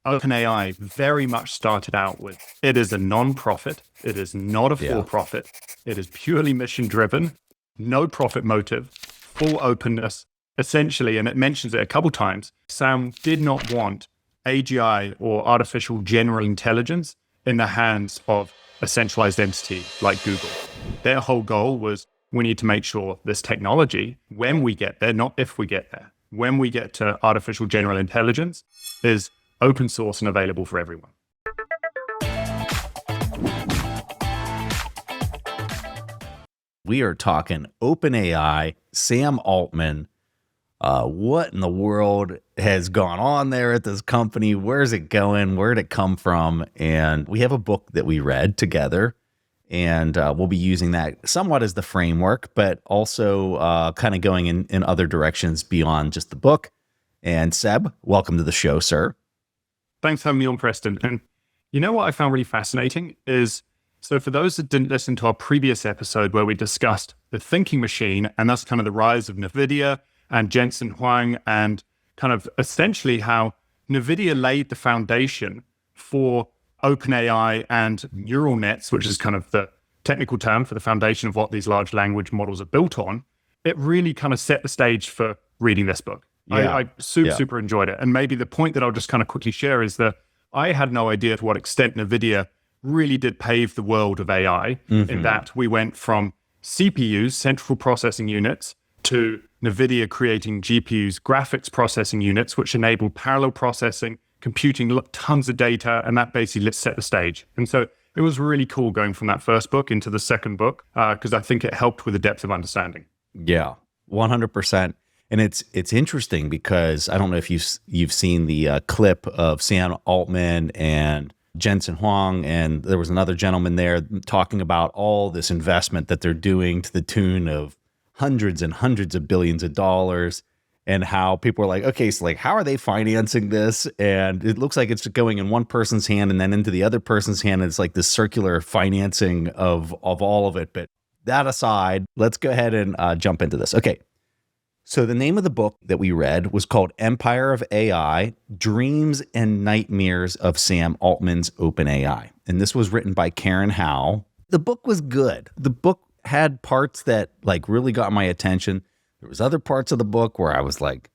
OpenAI very much started out with, it is a non-profit. It is not a for-profit. It is purely mission-driven, no profit motive, full openness, essentially. And it mentions it a couple times. Sam did not want AGI or artificial general intelligence in the hands of a centralized entity like Google. Their whole goal was, we need to make sure this technology, when we get there, not if we get there, when we get to artificial general intelligence, is open source and available for everyone. We are talking OpenAI, Sam Altman. What in the world has gone on there at this company? Where's it going? Where'd it come from? And we have a book that we read together, and we'll be using that somewhat as the framework, but also kind of going in other directions beyond just the book. And Seb, welcome to the show, sir. Thanks for having me on, Preston. And you know what I found really fascinating is, so for those that didn't listen to our previous episode where we discussed the thinking machine, and that's kind of the rise of NVIDIA and Jensen Huang, and kind of essentially how NVIDIA laid the foundation for OpenAI and neural nets, which is kind of the technical term for the foundation of what these large language models are built on. It really kind of set the stage for reading this book. Yeah. I super enjoyed it. And maybe the point that I'll just kind of quickly share is that I had no idea to what extent NVIDIA really did pave the world of AI, in that we went from CPUs, central processing units, to NVIDIA creating GPUs, graphics processing units, which enabled parallel processing, computing tons of data, and that basically set the stage. And so it was really cool going from that first book into the second book, because I think it helped with the depth of understanding. Yeah, 100%. And it's interesting because I don't know if you've seen the clip of Sam Altman and Jensen Huang, and there was another gentleman there talking about all this investment that they're doing to the tune of hundreds and hundreds of billions of dollars, and how people are like, okay, so like, how are they financing this? And it looks like it's going in one person's hand and then into the other person's hand. And it's like this circular financing of all of it. But that aside, let's go ahead and jump into this. Okay. So the name of the book that we read was called Empire of AI, Dreams and Nightmares of Sam Altman's OpenAI. And this was written by Karen Howe. The book was good. The book had parts that like really got my attention. There was other parts of the book where I was like,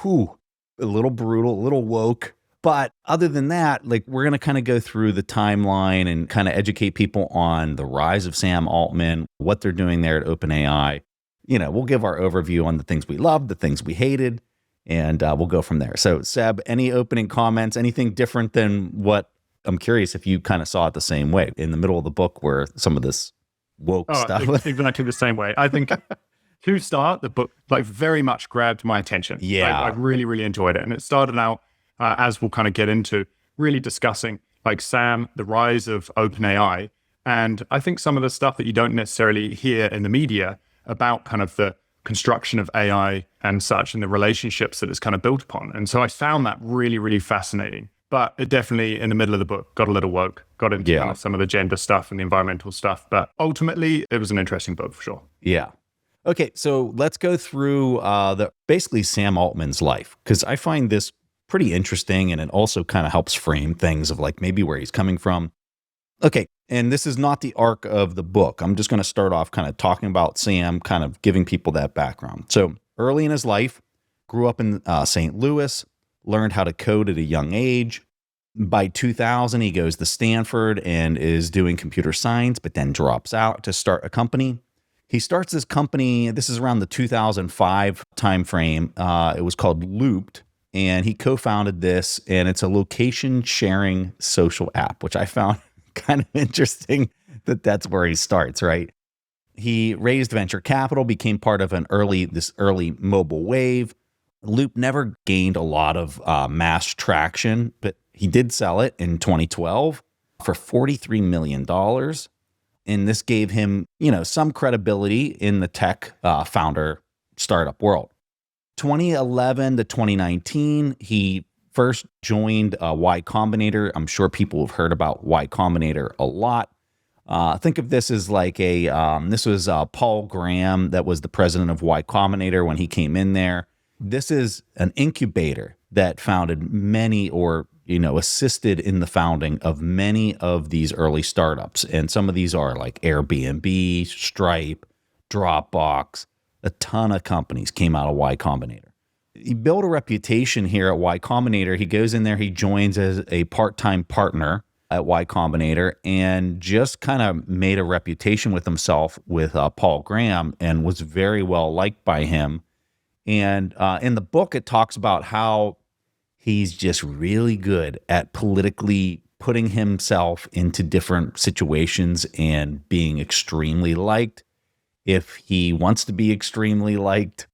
whew, a little brutal, a little woke. But other than that, like, we're going to kind of go through the timeline and kind of educate people on the rise of Sam Altman, what they're doing there at OpenAI. You know, we'll give our overview on the things we loved, the things we hated, and we'll go from there. So, Seb, any opening comments, anything different than what I'm curious if you kind of saw it the same way in the middle of the book where some of this woke stuff? Exactly the same way. I think to start, the book like very much grabbed my attention. Yeah. I really, really enjoyed it. And it started out, as we'll kind of get into, really discussing like Sam, the rise of OpenAI. And I think some of the stuff that you don't necessarily hear in the media about kind of the construction of AI and such, and the relationships that it's kind of built upon. And so I found that really, really fascinating. But it definitely, in the middle of the book, got a little woke, got into kind of some of the gender stuff and the environmental stuff. But ultimately, it was an interesting book for sure. Yeah. Okay, so let's go through basically Sam Altman's life, because I find this pretty interesting, and it also kind of helps frame things of like maybe where he's coming from. Okay, and this is not the arc of the book. I'm just going to start off kind of talking about Sam, kind of giving people that background. So early in his life, grew up in St. Louis, learned how to code at a young age. By 2000, he goes to Stanford and is doing computer science, but then drops out to start a company. He starts this company, this is around the 2005 timeframe. It was called Looped, and he co-founded this, and it's a location sharing social app, which I found kind of interesting that that's where he starts, right? He raised venture capital, became part of this early mobile wave. Loop never gained a lot of mass traction, but he did sell it in 2012 for $43 million. And this gave him, some credibility in the tech founder startup world. 2011 to 2019, he first joined Y Combinator. I'm sure people have heard about Y Combinator a lot. Think of this as like this was Paul Graham that was the president of Y Combinator when he came in there. This is an incubator that founded many, or assisted in the founding of many of these early startups. And some of these are like Airbnb, Stripe, Dropbox. A ton of companies came out of Y Combinator. He built a reputation here at Y Combinator. He goes in there, he joins as a part-time partner at Y Combinator, and just kind of made a reputation with himself with Paul Graham, and was very well liked by him. And in the book, it talks about how he's just really good at politically putting himself into different situations and being extremely liked if he wants to be extremely liked,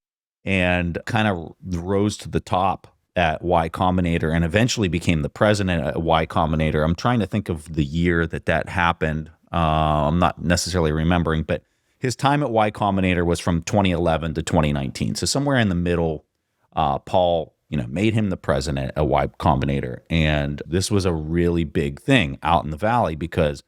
and kind of rose to the top at Y Combinator and eventually became the president at Y Combinator. I'm trying to think of the year that happened. I'm not necessarily remembering, but his time at Y Combinator was from 2011 to 2019. So somewhere in the middle, Paul, made him the president at Y Combinator. And this was a really big thing out in the Valley because,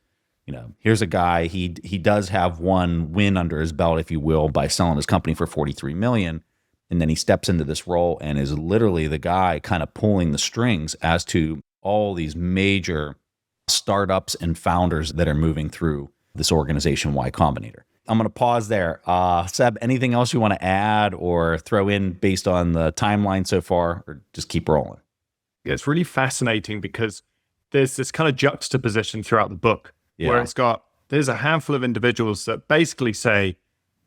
here's a guy, he does have one win under his belt, if you will, by selling his company for $43 million. And then he steps into this role and is literally the guy kind of pulling the strings as to all these major startups and founders that are moving through this organization, Y Combinator. I'm going to pause there. Seb, anything else you want to add or throw in based on the timeline so far, or just keep rolling? It's really fascinating because there's this kind of juxtaposition throughout the book where there's a handful of individuals that basically say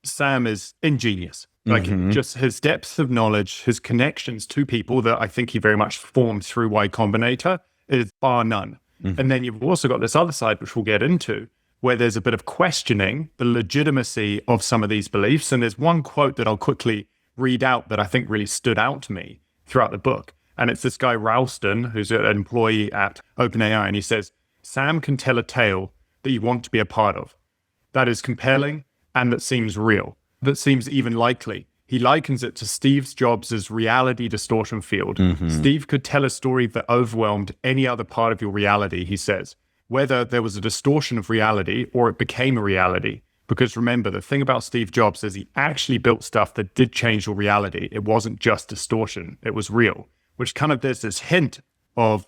Sam is ingenious. Like just his depth of knowledge, his connections to people that I think he very much formed through Y Combinator is bar none. And then you've also got this other side, which we'll get into, where there's a bit of questioning the legitimacy of some of these beliefs. And there's one quote that I'll quickly read out that I think really stood out to me throughout the book. And it's this guy, Ralston, who's an employee at OpenAI. And he says, Sam can tell a tale that you want to be a part of. That is compelling and that seems real. That seems even likely. He likens it to Steve Jobs' reality distortion field. Steve could tell a story that overwhelmed any other part of your reality, he says, whether there was a distortion of reality or it became a reality. Because remember, the thing about Steve Jobs is he actually built stuff that did change your reality. It wasn't just distortion, it was real, which kind of there's this hint of,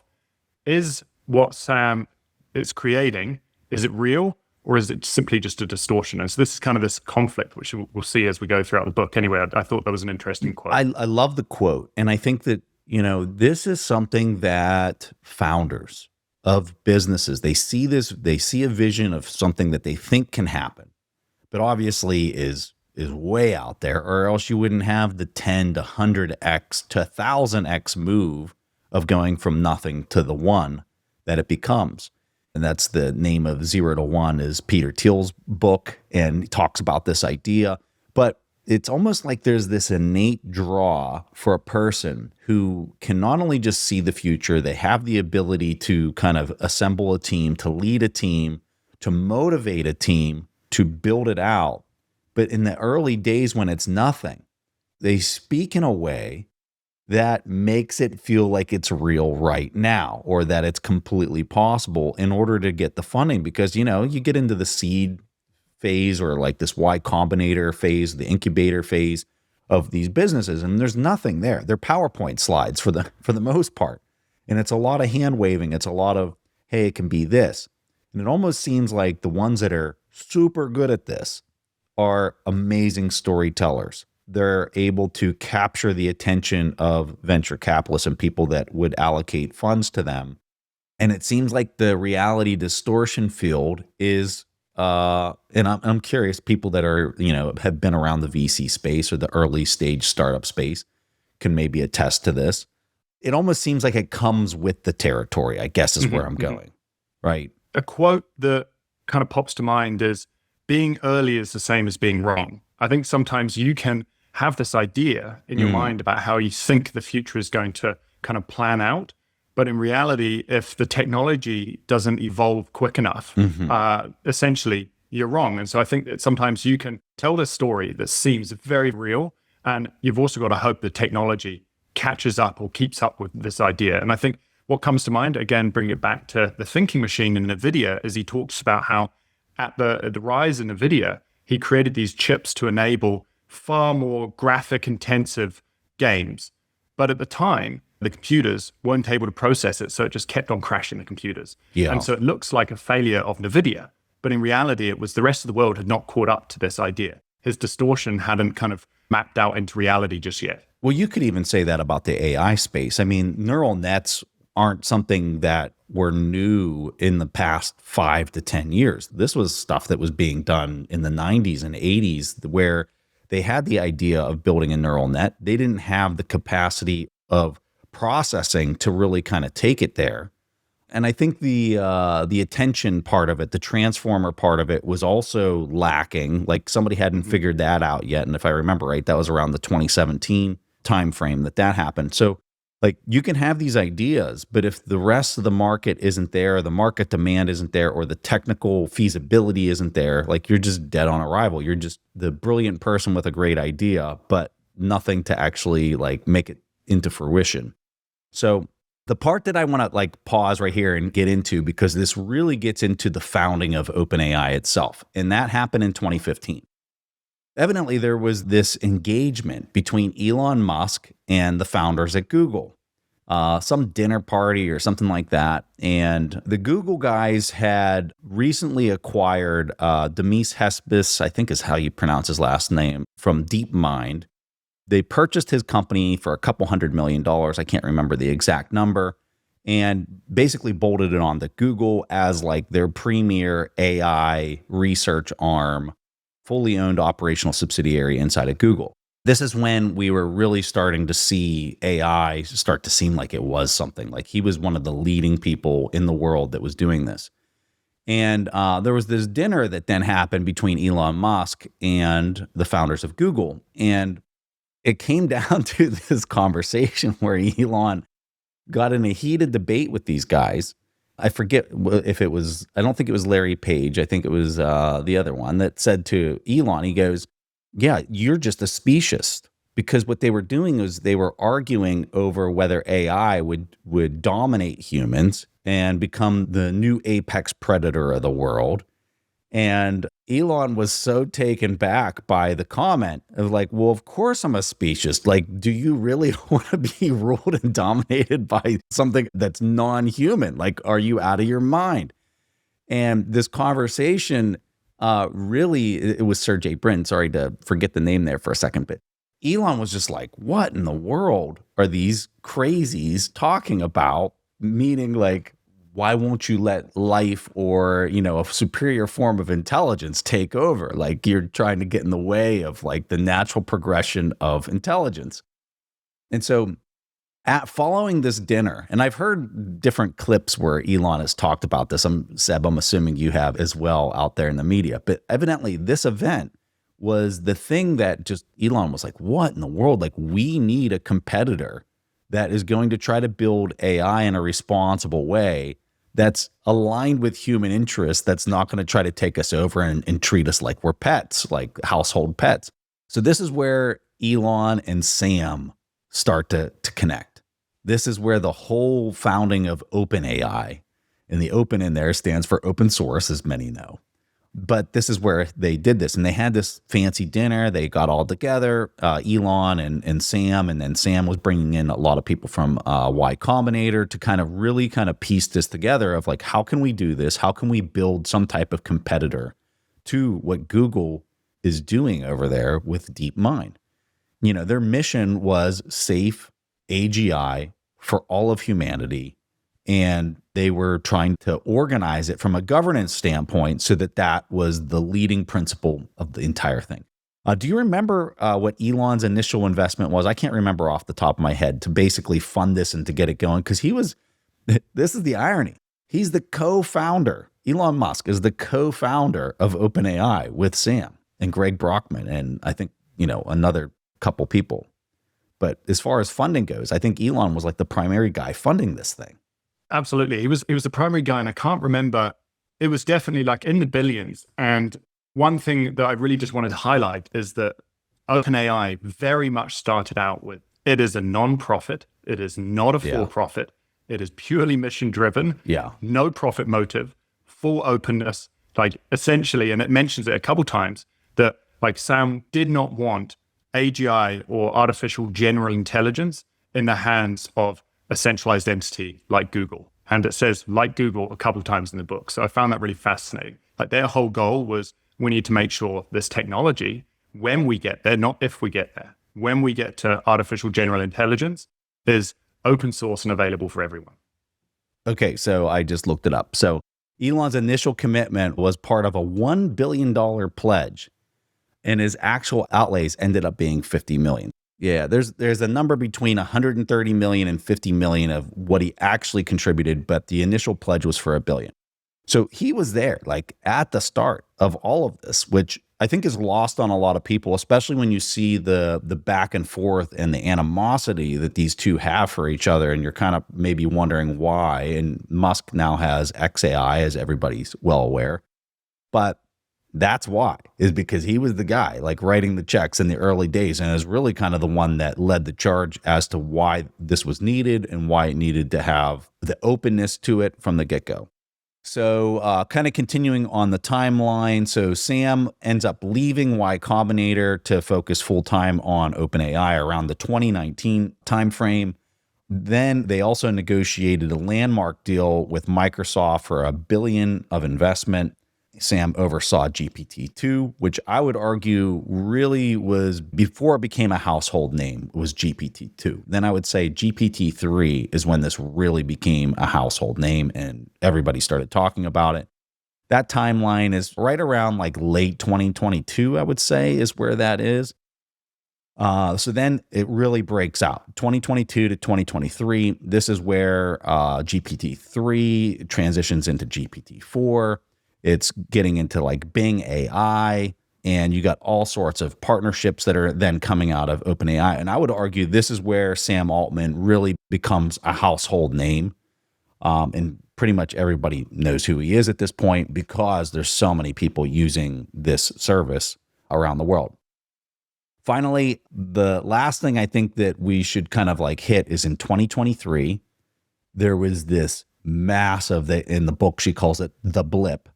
is what Sam is creating, is it real? Or is it simply just a distortion? And so this is kind of this conflict, which we'll see as we go throughout the book. Anyway, I thought that was an interesting quote. I love the quote. And I think that, this is something that founders of businesses, they see a vision of something that they think can happen, but obviously is way out there, or else you wouldn't have the 10 to 100x to 1,000x move of going from nothing to the one that it becomes. And that's the name of 0 to 1 is Peter Thiel's book, and he talks about this idea. But it's almost like there's this innate draw for a person who can not only just see the future, they have the ability to kind of assemble a team, to lead a team, to motivate a team, to build it out. But in the early days when it's nothing, they speak in a way that makes it feel like it's real right now, or that it's completely possible in order to get the funding. Because, you get into the seed phase or like this Y Combinator phase, the incubator phase of these businesses, and there's nothing there. They're PowerPoint slides for the most part. And it's a lot of hand waving. It's a lot of, hey, it can be this. And it almost seems like the ones that are super good at this are amazing storytellers. They're able to capture the attention of venture capitalists and people that would allocate funds to them. And it seems like the reality distortion field is, and I'm curious, people that are, have been around the VC space or the early stage startup space can maybe attest to this. It almost seems like it comes with the territory, I guess is where I'm going, right? A quote that kind of pops to mind is, being early is the same as being wrong. I think sometimes you can have this idea in your mind about how you think the future is going to kind of plan out. But in reality, if the technology doesn't evolve quick enough, essentially you're wrong. And so I think that sometimes you can tell this story that seems very real, and you've also got to hope the technology catches up or keeps up with this idea. And I think what comes to mind, again, bring it back to the thinking machine in NVIDIA, is he talks about how at the rise in NVIDIA, he created these chips to enable far more graphic intensive games. But at the time, the computers weren't able to process it, so it just kept on crashing the computers. Yeah. And so it looks like a failure of NVIDIA, but in reality, it was the rest of the world had not caught up to this idea. His distortion hadn't kind of mapped out into reality just yet. Well, you could even say that about the AI space. I mean, neural nets aren't something that were new in the past 5 to 10 years. This was stuff that was being done in the 90s and 80s where they had the idea of building a neural net. They didn't have the capacity of processing to really kind of take it there. And I think the attention part of it, the transformer part of it was also lacking. Like somebody hadn't figured that out yet. And if I remember right, that was around the 2017 timeframe that happened. So like you can have these ideas, but if the rest of the market isn't there, the market demand isn't there, or the technical feasibility isn't there, like you're just dead on arrival. You're just the brilliant person with a great idea, but nothing to actually like make it into fruition. So the part that I want to like pause right here and get into, because this really gets into the founding of OpenAI itself. And that happened in 2015. Evidently, there was this engagement between Elon Musk and the founders at Google, some dinner party or something like that. And the Google guys had recently acquired Demis Haspis, I think is how you pronounce his last name, from DeepMind. They purchased his company for a couple $100 million. I can't remember the exact number. And basically bolted it on to Google as like their premier AI research arm, fully owned operational subsidiary inside of Google. This is when we were really starting to see AI start to seem like it was something. Like he was one of the leading people in the world that was doing this. And there was this dinner that then happened between Elon Musk and the founders of Google. And it came down to this conversation where Elon got in a heated debate with these guys. I forget if it was, I don't think it was Larry Page. I think it was the other one that said to Elon, he goes, yeah, you're just a speciesist. Because what they were doing was they were arguing over whether AI would dominate humans and become the new apex predator of the world. And Elon was so taken back by the comment of like, well, of course I'm a speciesist. Like, do you really want to be ruled and dominated by something that's non-human? Like, are you out of your mind? And this conversation really, it was Sergey Brin, sorry to forget the name there for a second, but Elon was just like, what in the world are these crazies talking about? Meaning like, why won't you let life or, you know, a superior form of intelligence take over? Like you're trying to get in the way of like the natural progression of intelligence. And so following this dinner, and I've heard different clips where Elon has talked about this. Seb, I'm assuming you have as well out there in the media, but evidently this event was the thing that just Elon was like, what in the world? Like we need a competitor that is going to try to build AI in a responsible way that's aligned with human interests, that's not going to try to take us over and treat us like we're pets, like household pets. So this is where Elon and Sam start to connect. This is where the whole founding of OpenAI, and the open in there stands for open source, as many know. But this is where they did this, and they had this fancy dinner. They got all together, Elon and Sam, and then Sam was bringing in a lot of people from Y Combinator to kind of really kind of piece this together of like, how can we do this? How can we build some type of competitor to what Google is doing over there with DeepMind? You know, their mission was safe AGI for all of humanity. And they were trying to organize it from a governance standpoint so that that was the leading principle of the entire thing. Do you remember what Elon's initial investment was? I can't remember off the top of my head to basically fund this and to get it going, because this is the irony. He's the co-founder. Elon Musk is the co-founder of OpenAI with Sam and Greg Brockman and I think, you know, another couple people. But as far as funding goes, I think Elon was like the primary guy funding this thing. Absolutely. He was the primary guy, and I can't remember. It was definitely like in the billions. And one thing that I really just wanted to highlight is that OpenAI very much started out with, it is a non-profit. It is not a for-profit. It is purely mission-driven. Yeah. No profit motive, full openness, like essentially, and it mentions it a couple times, that like Sam did not want AGI or artificial general intelligence in the hands of a centralized entity like Google. And it says like Google a couple of times in the book. So I found that really fascinating. Like their whole goal was we need to make sure this technology, when we get there, not if we get there, when we get to artificial general intelligence, is open source and available for everyone. Okay, so I just looked it up. So Elon's initial commitment was part of a $1 billion pledge, and his actual outlays ended up being $50 million. Yeah, there's a number between 130 million and 50 million of what he actually contributed, but the initial pledge was for $1 billion. So he was there, like at the start of all of this, which I think is lost on a lot of people, especially when you see the back and forth and the animosity that these two have for each other, and you're kind of maybe wondering why. And Musk now has XAI, as everybody's well aware, but that's why, is because he was the guy like writing the checks in the early days, and is really kind of the one that led the charge as to why this was needed and why it needed to have the openness to it from the get-go. So kind of continuing on the timeline. So Sam ends up leaving Y Combinator to focus full-time on OpenAI around the 2019 timeframe. Then they also negotiated a landmark deal with Microsoft for $1 billion of investment. Sam oversaw GPT-2, which I would argue really was, before it became a household name, was GPT-2. Then I would say GPT-3 is when this really became a household name and everybody started talking about it. That timeline is right around like late 2022, I would say, is where that is. So then it really breaks out. 2022 to 2023, this is where GPT-3 transitions into GPT-4. It's getting into like Bing AI, and you got all sorts of partnerships that are then coming out of OpenAI. And I would argue this is where Sam Altman really becomes a household name. And pretty much everybody knows who he is at this point because there's so many people using this service around the world. Finally, the last thing I think that we should kind of like hit is in 2023, there was this massive, in the book, she calls it the blip.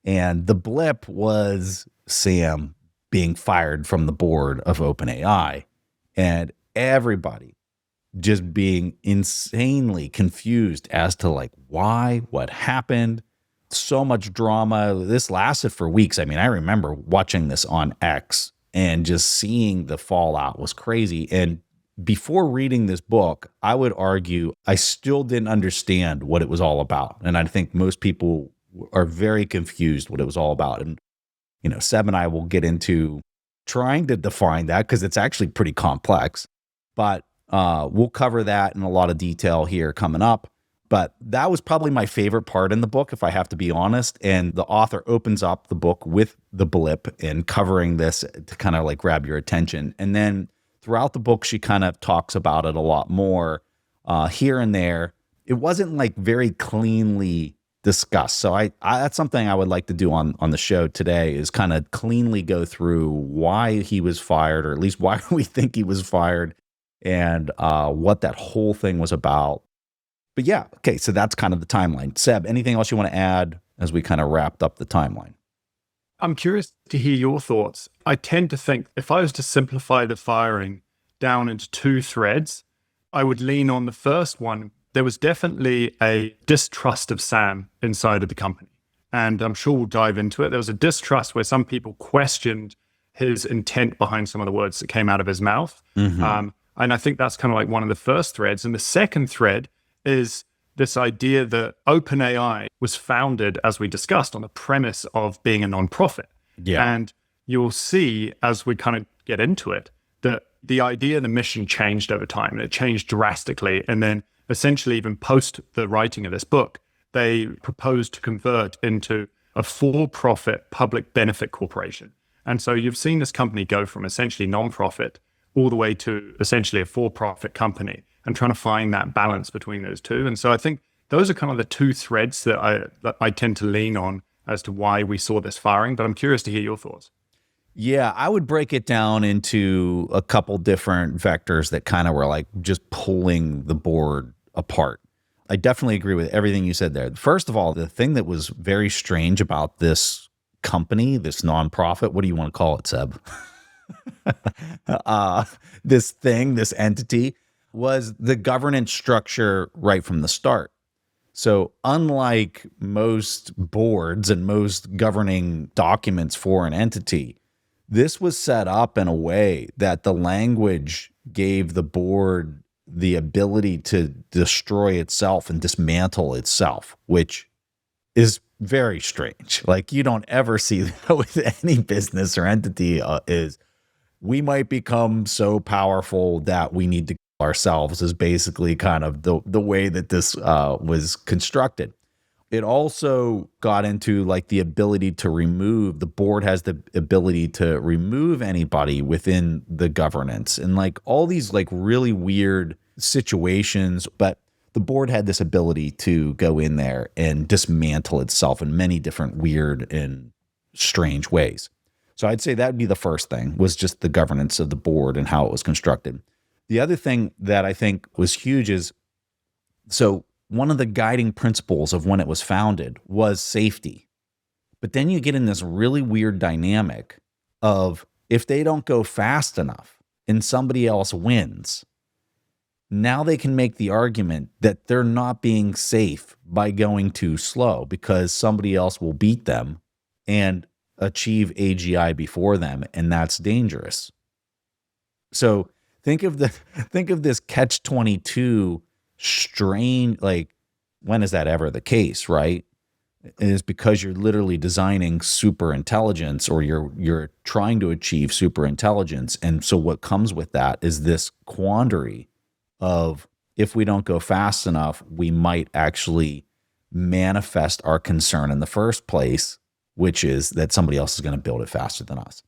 And the blip was Sam being fired from the board of OpenAI, and everybody just being insanely confused as to like why, what happened. So much drama. This lasted for weeks. I mean, I remember watching this on X and just seeing the fallout was crazy. And before reading this book, I would argue I still didn't understand what it was all about. And I think most people are very confused what it was all about. And, you know, Seb and I will get into trying to define that because it's actually pretty complex, but we'll cover that in a lot of detail here coming up. But that was probably my favorite part in the book, if I have to be honest. And the author opens up the book with the blip and covering this to kind of like grab your attention. And then throughout the book, she kind of talks about it a lot more here and there. It wasn't like very cleanly discussed. So I that's something I would like to do on the show today, is kind of cleanly go through why he was fired, or at least why we think he was fired, and what that whole thing was about. But yeah, okay, so that's kind of the timeline. Seb, anything else you want to add as we kind of wrapped up the timeline? I'm curious to hear your thoughts. I tend to think if I was to simplify the firing down into two threads, I would lean on the first one. There was definitely a distrust of Sam inside of the company. And I'm sure we'll dive into it. There was a distrust where some people questioned his intent behind some of the words that came out of his mouth. Mm-hmm. And I think that's kind of like one of the first threads. And the second thread is this idea that OpenAI was founded, as we discussed, on the premise of being a nonprofit. Yeah. And you'll see as we kind of get into it, that the idea, the mission changed over time, and it changed drastically. And then essentially, even post the writing of this book, they proposed to convert into a for-profit public benefit corporation. And so you've seen this company go from essentially non-profit all the way to essentially a for-profit company, and trying to find that balance between those two. And so I think those are kind of the two threads that I tend to lean on as to why we saw this firing. But I'm curious to hear your thoughts. Yeah, I would break it down into a couple different vectors that kind of were like just pulling the board apart. I definitely agree with everything you said there. First of all, the thing that was very strange about this company, this nonprofit, what do you want to call it, Seb? This entity, was the governance structure right from the start. So unlike most boards and most governing documents for an entity, this was set up in a way that the language gave the board the ability to destroy itself and dismantle itself, which is very strange. Like, you don't ever see that with any business or entity. Is we might become so powerful that we need to kill ourselves, is basically kind of the way that this was constructed. It also got into like the ability to remove, the board has the ability to remove anybody within the governance, and like all these like really weird situations. But the board had this ability to go in there and dismantle itself in many different weird and strange ways. So I'd say that would be the first thing, was just the governance of the board and how it was constructed. The other thing that I think was huge is, so one of the guiding principles of when it was founded was safety. But then you get in this really weird dynamic of, if they don't go fast enough and somebody else wins, now they can make the argument that they're not being safe by going too slow because somebody else will beat them and achieve AGI before them, and that's dangerous. So think of this catch-22 strain. Like, when is that ever the case, right? It is because you're literally designing super intelligence, or you're trying to achieve super intelligence. And so what comes with that is this quandary of, if we don't go fast enough, we might actually manifest our concern in the first place, which is that somebody else is going to build it faster than us.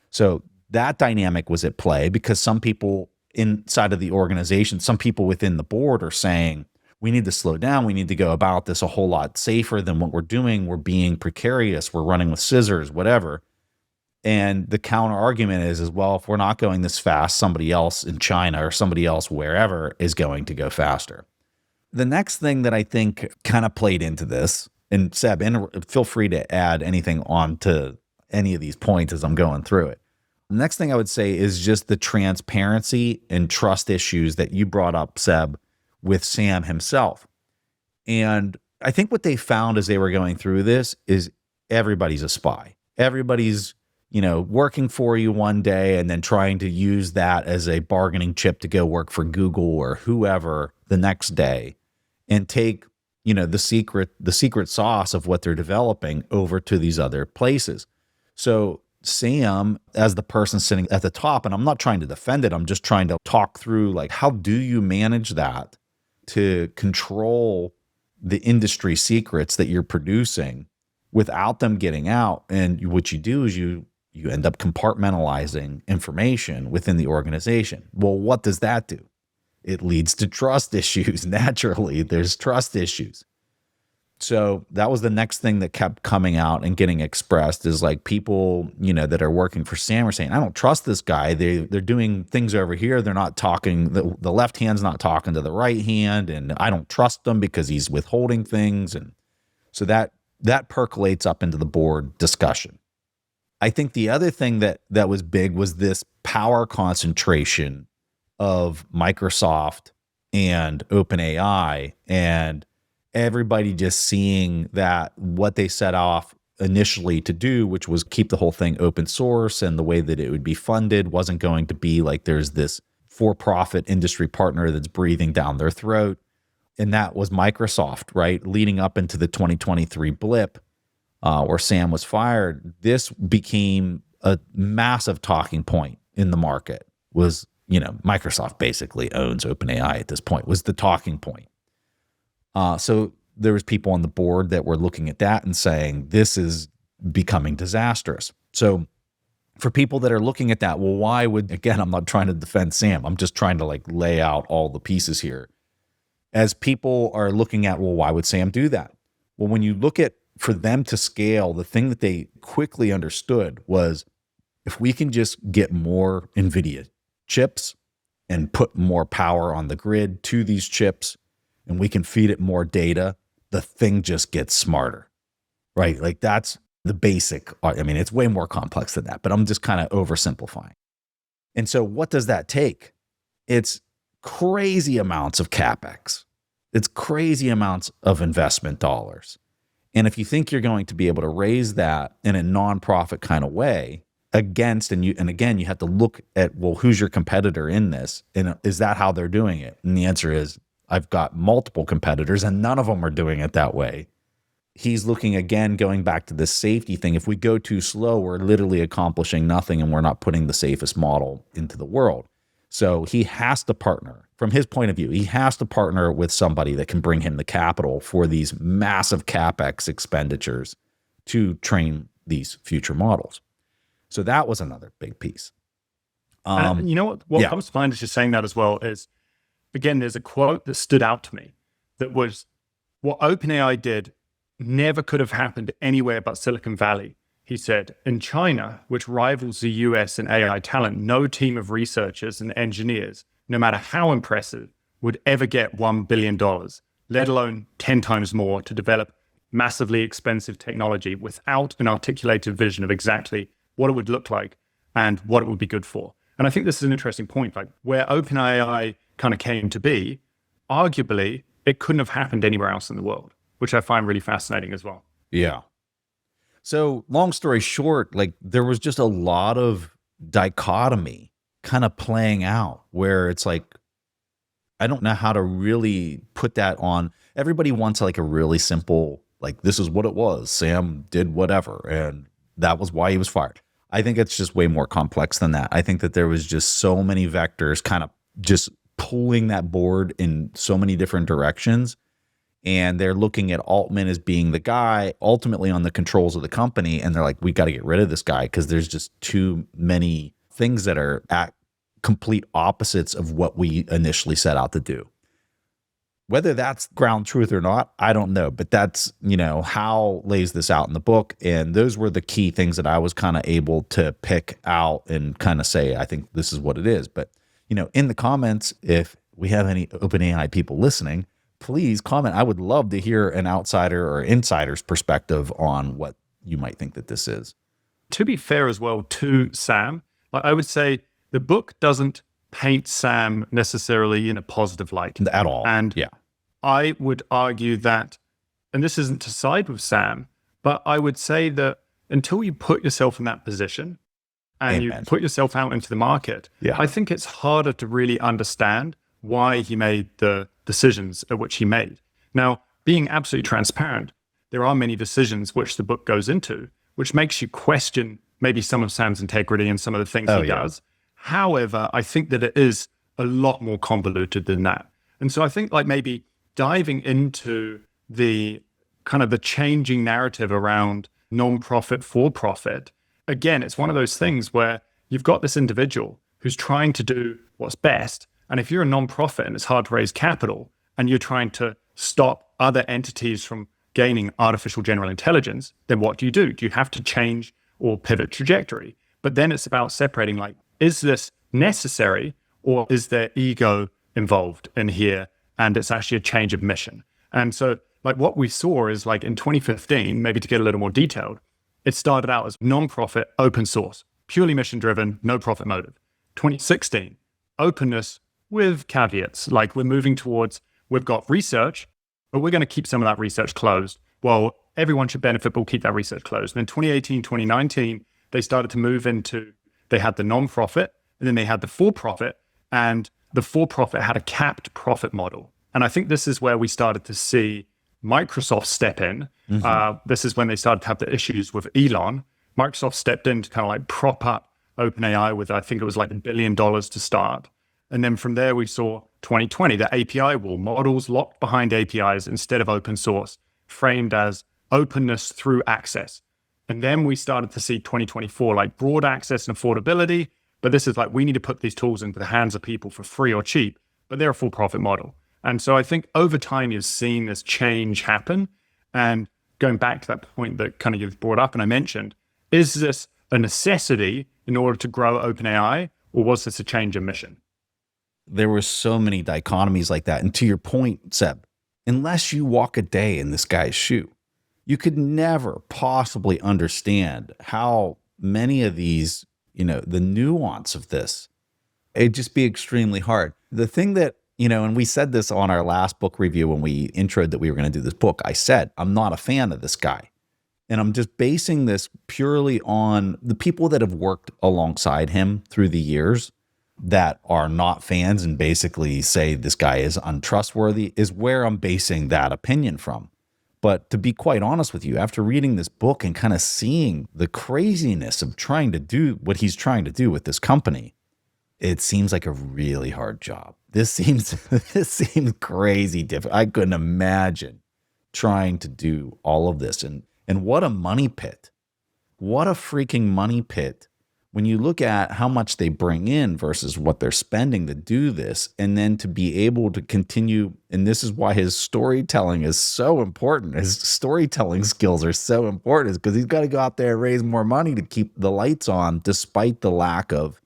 So that dynamic was at play, because some people inside of the organization, some people within the board are saying, we need to slow down. We need to go about this a whole lot safer than what we're doing. We're being precarious. We're running with scissors, whatever. And the counter argument is, well, if we're not going this fast, somebody else in China or somebody else wherever is going to go faster. The next thing that I think kind of played into this, and Seb, feel free to add anything on to any of these points as I'm going through it. The next thing I would say is just the transparency and trust issues that you brought up, Seb, with Sam himself. And I think what they found as they were going through this is everybody's a spy. Everybody's, working for you one day and then trying to use that as a bargaining chip to go work for Google or whoever the next day, and take, the secret sauce of what they're developing over to these other places. So Sam, as the person sitting at the top, and I'm not trying to defend it, I'm just trying to talk through, like, how do you manage that to control the industry secrets that you're producing without them getting out? And what you do is you end up compartmentalizing information within the organization. Well, what does that do? It leads to trust issues. Naturally, there's trust issues. So that was the next thing that kept coming out and getting expressed, is like, people, that are working for Sam are saying, I don't trust this guy. They're doing things over here. They're not talking, the left hand's not talking to the right hand, and I don't trust him because he's withholding things. And so that percolates up into the board discussion. I think the other thing that was big was this power concentration of Microsoft and OpenAI, and everybody just seeing that what they set off initially to do, which was keep the whole thing open source, and the way that it would be funded wasn't going to be like there's this for-profit industry partner that's breathing down their throat. And that was Microsoft, right? Leading up into the 2023 blip, where Sam was fired, this became a massive talking point in the market. Was, Microsoft basically owns OpenAI at this point, was the talking point. So there was people on the board that were looking at that and saying, this is becoming disastrous. So for people that are looking at that, well, why would, again, I'm not trying to defend Sam. I'm just trying to like lay out all the pieces here. As people are looking at, well, why would Sam do that? Well, when you look at, for them to scale, the thing that they quickly understood was, if we can just get more NVIDIA chips and put more power on the grid to these chips, and we can feed it more data, the thing just gets smarter, right? Like, that's the basic. I mean, it's way more complex than that, but I'm just kind of oversimplifying. And so what does that take? It's crazy amounts of CapEx. It's crazy amounts of investment dollars. And if you think you're going to be able to raise that in a nonprofit kind of way and again, you have to look at, well, who's your competitor in this? And is that how they're doing it? And the answer is, I've got multiple competitors and none of them are doing it that way. He's looking again, going back to this safety thing. If we go too slow, we're literally accomplishing nothing and we're not putting the safest model into the world. So he has to partner. From his point of view, he has to partner with somebody that can bring him the capital for these massive CapEx expenditures to train these future models. So that was another big piece. You know what comes to mind as you're saying that as well is, again, there's a quote that stood out to me that was, what OpenAI did never could have happened anywhere but Silicon Valley. He said, in China, which rivals the US in AI talent, no team of researchers and engineers, no matter how impressive, would ever get $1 billion, let alone 10 times more, to develop massively expensive technology without an articulated vision of exactly what it would look like and what it would be good for. And I think this is an interesting point, like where OpenAI kind of came to be, arguably, it couldn't have happened anywhere else in the world, which I find really fascinating as well. Yeah. So long story short, like there was just a lot of dichotomy kind of playing out where it's like, I don't know how to really put that on. Everybody wants like a really simple, like, this is what it was. Sam did whatever, and that was why he was fired. I think it's just way more complex than that. I think that there was just so many vectors kind of just pulling that board in so many different directions. And they're looking at Altman as being the guy ultimately on the controls of the company. And they're like, we got to get rid of this guy because there's just too many things that are at complete opposites of what we initially set out to do. Whether that's ground truth or not, I don't know. But that's, how lays this out in the book. And those were the key things that I was kind of able to pick out and kind of say, I think this is what it is. But, in the comments, if we have any OpenAI people listening, please comment. I would love to hear an outsider or insider's perspective on what you might think that this is. To be fair as well to Sam, I would say the book doesn't paint Sam necessarily in a positive light. At all. And yeah. I would argue that, and this isn't to side with Sam, but I would say that until you put yourself in that position and Amen. you put yourself out into the market, I think it's harder to really understand why he made the decisions at which he made. Now, being absolutely transparent, there are many decisions which the book goes into, which makes you question maybe some of Sam's integrity and some of the things he does. However, I think that it is a lot more convoluted than that. And so I think maybe diving into the kind of the changing narrative around non-profit, for-profit, again, it's one of those things where you've got this individual who's trying to do what's best. And if you're a non-profit and it's hard to raise capital and you're trying to stop other entities from gaining artificial general intelligence, then what do? Do you have to change or pivot trajectory? But then it's about separating, is this necessary or is there ego involved in here and it's actually a change of mission? And so what we saw is in 2015, maybe to get a little more detailed, it started out as non-profit, open source, purely mission driven, no profit motive. 2016, openness with caveats, we're moving towards, we've got research, but we're going to keep some of that research closed. Well, everyone should benefit, but we'll keep that research closed. And then 2018, 2019, they started to move into, they had the non-profit, and then they had the for-profit, and the for-profit had a capped profit model. And I think this is where we started to see Microsoft step in. Mm-hmm. This is when they started to have the issues with Elon. Microsoft stepped in to kind of prop up OpenAI with, I think it was $1 billion to start. And then from there, we saw 2020, the API wall, models locked behind APIs instead of open source, framed as openness through access. And then we started to see 2024, broad access and affordability. But this is we need to put these tools into the hands of people for free or cheap, but they're a full profit model. And so I think over time, you've seen this change happen. And going back to that point that kind of you've brought up and I mentioned, is this a necessity in order to grow OpenAI, or was this a change of mission? There were so many dichotomies like that. And to your point, Seb, unless you walk a day in this guy's shoe, you could never possibly understand how many of these, the nuance of this, it'd just be extremely hard. The thing that, and we said this on our last book review when we introed that we were going to do this book, I said, I'm not a fan of this guy. And I'm just basing this purely on the people that have worked alongside him through the years that are not fans and basically say this guy is untrustworthy is where I'm basing that opinion from. But to be quite honest with you, after reading this book and kind of seeing the craziness of trying to do what he's trying to do with this company, it seems like a really hard job. This seems crazy difficult. I couldn't imagine trying to do all of this. And what a money pit. What a freaking money pit when you look at how much they bring in versus what they're spending to do this, and then to be able to continue. And this is why his storytelling is so important. His storytelling skills are so important, is because he's got to go out there and raise more money to keep the lights on, despite the lack of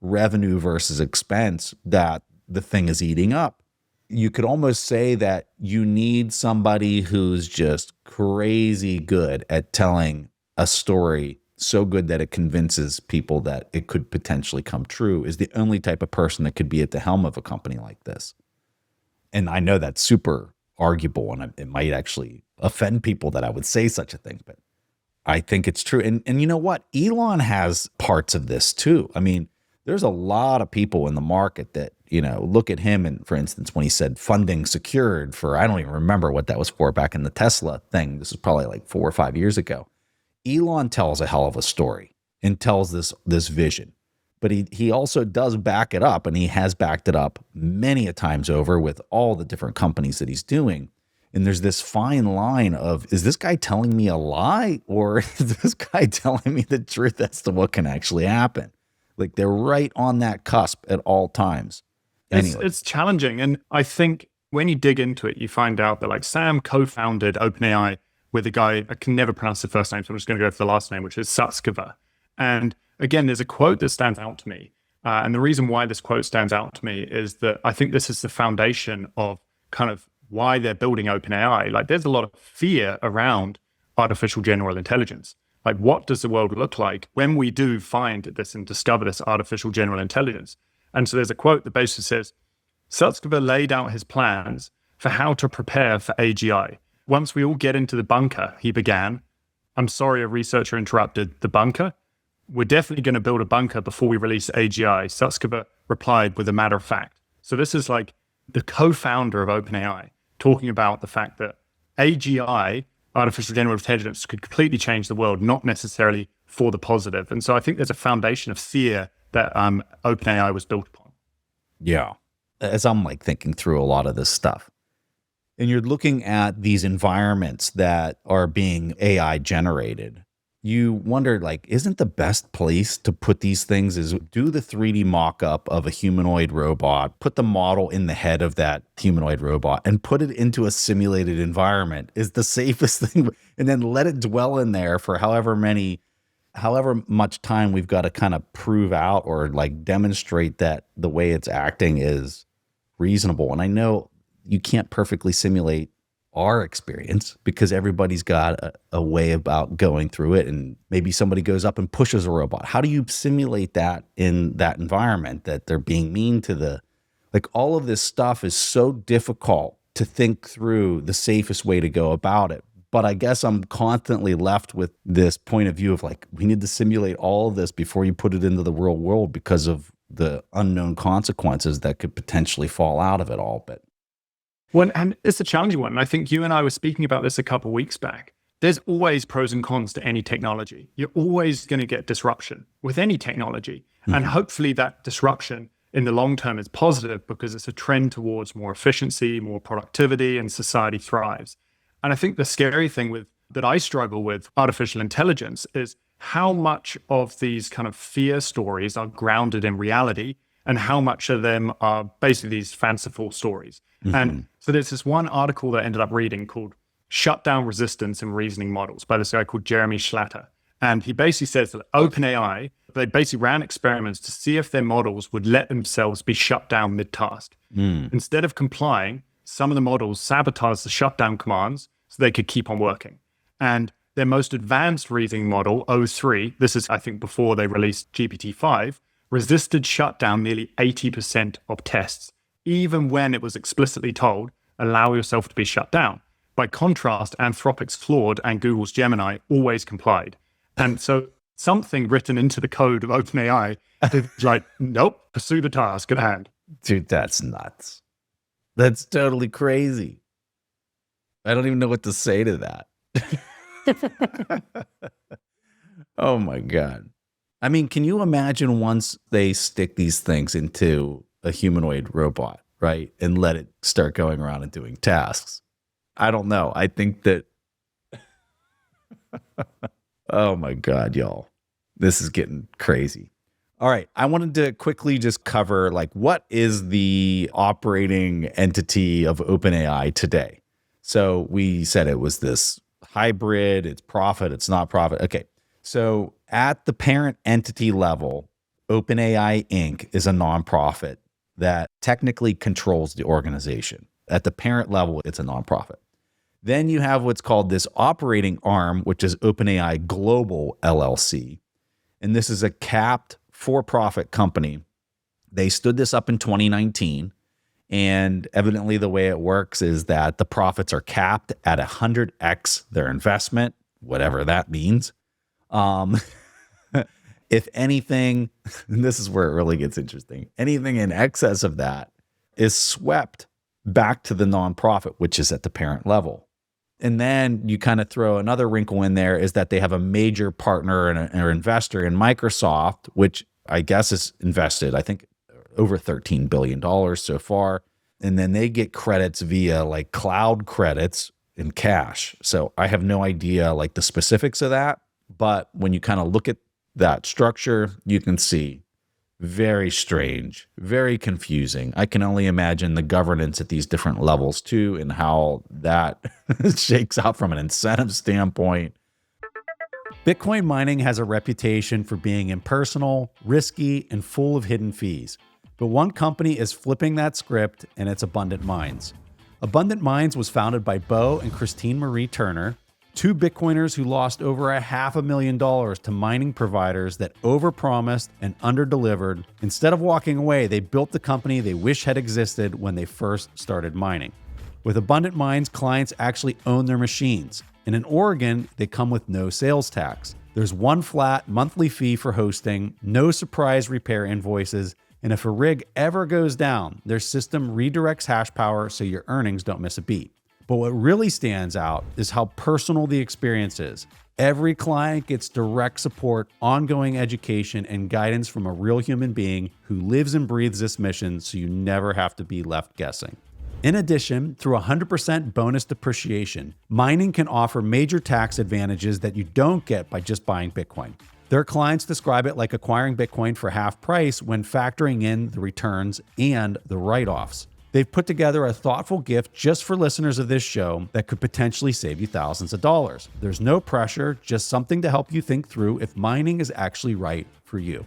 revenue versus expense that the thing is eating up. You could almost say that you need somebody who's just crazy good at telling a story so good that it convinces people that it could potentially come true, is the only type of person that could be at the helm of a company like this. And I know that's super arguable, and it might actually offend people that I would say such a thing, but I think it's true. And you know what? Elon has parts of this too. I mean, there's a lot of people in the market that, look at him. And for instance, when he said funding secured for, I don't even remember what that was for back in the Tesla thing. This is probably like 4 or 5 years ago. Elon tells a hell of a story and tells this vision, but he also does back it up, and he has backed it up many a times over with all the different companies that he's doing. And there's this fine line of, is this guy telling me a lie, or is this guy telling me the truth as to what can actually happen? Like, they're right on that cusp at all times. Anyway. It's challenging. And I think when you dig into it, you find out that like Sam co-founded OpenAI with a guy, I can never pronounce the first name, so I'm just going to go for the last name, which is Sutskever. And again, there's a quote that stands out to me. And the reason why this quote stands out to me is that I think this is the foundation of kind of why they're building OpenAI. Like, there's a lot of fear around artificial general intelligence. Like, what does the world look like when we do find this and discover this artificial general intelligence? And so there's a quote that basically says, Sutskever laid out his plans for how to prepare for AGI. Once we all get into the bunker, he began. I'm sorry, a researcher interrupted. The bunker? We're definitely going to build a bunker before we release AGI. Sutskever replied with a matter of fact. So this is like the co-founder of OpenAI talking about the fact that AGI, artificial general intelligence, could completely change the world, not necessarily for the positive. And so I think there's a foundation of fear that OpenAI was built upon. Yeah. As I'm like thinking through a lot of this stuff, and you're looking at these environments that are being AI generated, you wonder, like, isn't the best place to put these things is do the 3D mock-up of a humanoid robot, put the model in the head of that humanoid robot, and put it into a simulated environment is the safest thing, and then let it dwell in there for however much time we've got to kind of prove out or like demonstrate that the way it's acting is reasonable. And I know you can't perfectly simulate our experience because everybody's got a way about going through it, and maybe somebody goes up and pushes a robot. How do you simulate that in that environment, that they're being mean to like all of this stuff is so difficult to think through the safest way to go about it. But I guess I'm constantly left with this point of view of like, we need to simulate all of this before you put it into the real world because of the unknown consequences that could potentially fall out of it all. But well, and it's a challenging one. And I think you and I were speaking about this a couple of weeks back. There's always pros and cons to any technology. You're always going to get disruption with any technology. Mm-hmm. And hopefully that disruption in the long term is positive because it's a trend towards more efficiency, more productivity, and society thrives. And I think the scary thing that I struggle with artificial intelligence is how much of these kind of fear stories are grounded in reality and how much of them are basically these fanciful stories. Mm-hmm. And so there's this one article that I ended up reading called Shutdown Resistance in Reasoning Models by this guy called Jeremy Schlatter. And he basically says that OpenAI, they basically ran experiments to see if their models would let themselves be shut down mid-task. Instead of complying, some of the models sabotaged the shutdown commands so they could keep on working. And their most advanced reasoning model, O3, this is, I think, before they released GPT-5, resisted shutdown nearly 80% of tests even when it was explicitly told, allow yourself to be shut down. By contrast, Anthropic's Claude and Google's Gemini always complied. And so something written into the code of OpenAI is like, nope, pursue the task at hand. Dude, that's nuts. That's totally crazy. I don't even know what to say to that. Oh my God. I mean, can you imagine once they stick these things into a humanoid robot, right? And let it start going around and doing tasks? I don't know. I think that, oh my God, y'all, this is getting crazy. All right. I wanted to quickly just cover like, what is the operating entity of OpenAI today? So we said it was this hybrid, it's profit, it's not profit. Okay. So at the parent entity level, OpenAI Inc. is a nonprofit that technically controls the organization. At the parent level, it's a nonprofit. Then you have what's called this operating arm, which is OpenAI Global LLC. And this is a capped for-profit company. They stood this up in 2019. And evidently the way it works is that the profits are capped at 100x their investment, whatever that means. If anything, and this is where it really gets interesting, anything in excess of that is swept back to the nonprofit, which is at the parent level. And then you kind of throw another wrinkle in there is that they have a major partner and or investor in Microsoft, which I guess is invested, I think, over $13 billion so far. And then they get credits via like cloud credits in cash. So I have no idea like the specifics of that. But when you kind of look at that structure, you can see very strange, very confusing. I can only imagine the governance at these different levels too, and how that shakes out from an incentive standpoint. Bitcoin mining has a reputation for being impersonal, risky, and full of hidden fees. But one company is flipping that script, and it's Abundant Mines. Abundant Mines was founded by Bo and Christine Marie Turner, two Bitcoiners who lost over $500,000 to mining providers that overpromised and underdelivered. Instead of walking away, they built the company they wish had existed when they first started mining. With Abundant Mines, clients actually own their machines. And in Oregon, they come with no sales tax. There's one flat monthly fee for hosting, no surprise repair invoices, and if a rig ever goes down, their system redirects hash power so your earnings don't miss a beat. But what really stands out is how personal the experience is. Every client gets direct support, ongoing education, and guidance from a real human being who lives and breathes this mission, so you never have to be left guessing. In addition, through 100% bonus depreciation, mining can offer major tax advantages that you don't get by just buying Bitcoin. Their clients describe it like acquiring Bitcoin for half price when factoring in the returns and the write-offs. They've put together a thoughtful gift just for listeners of this show that could potentially save you thousands of dollars. There's no pressure, just something to help you think through if mining is actually right for you.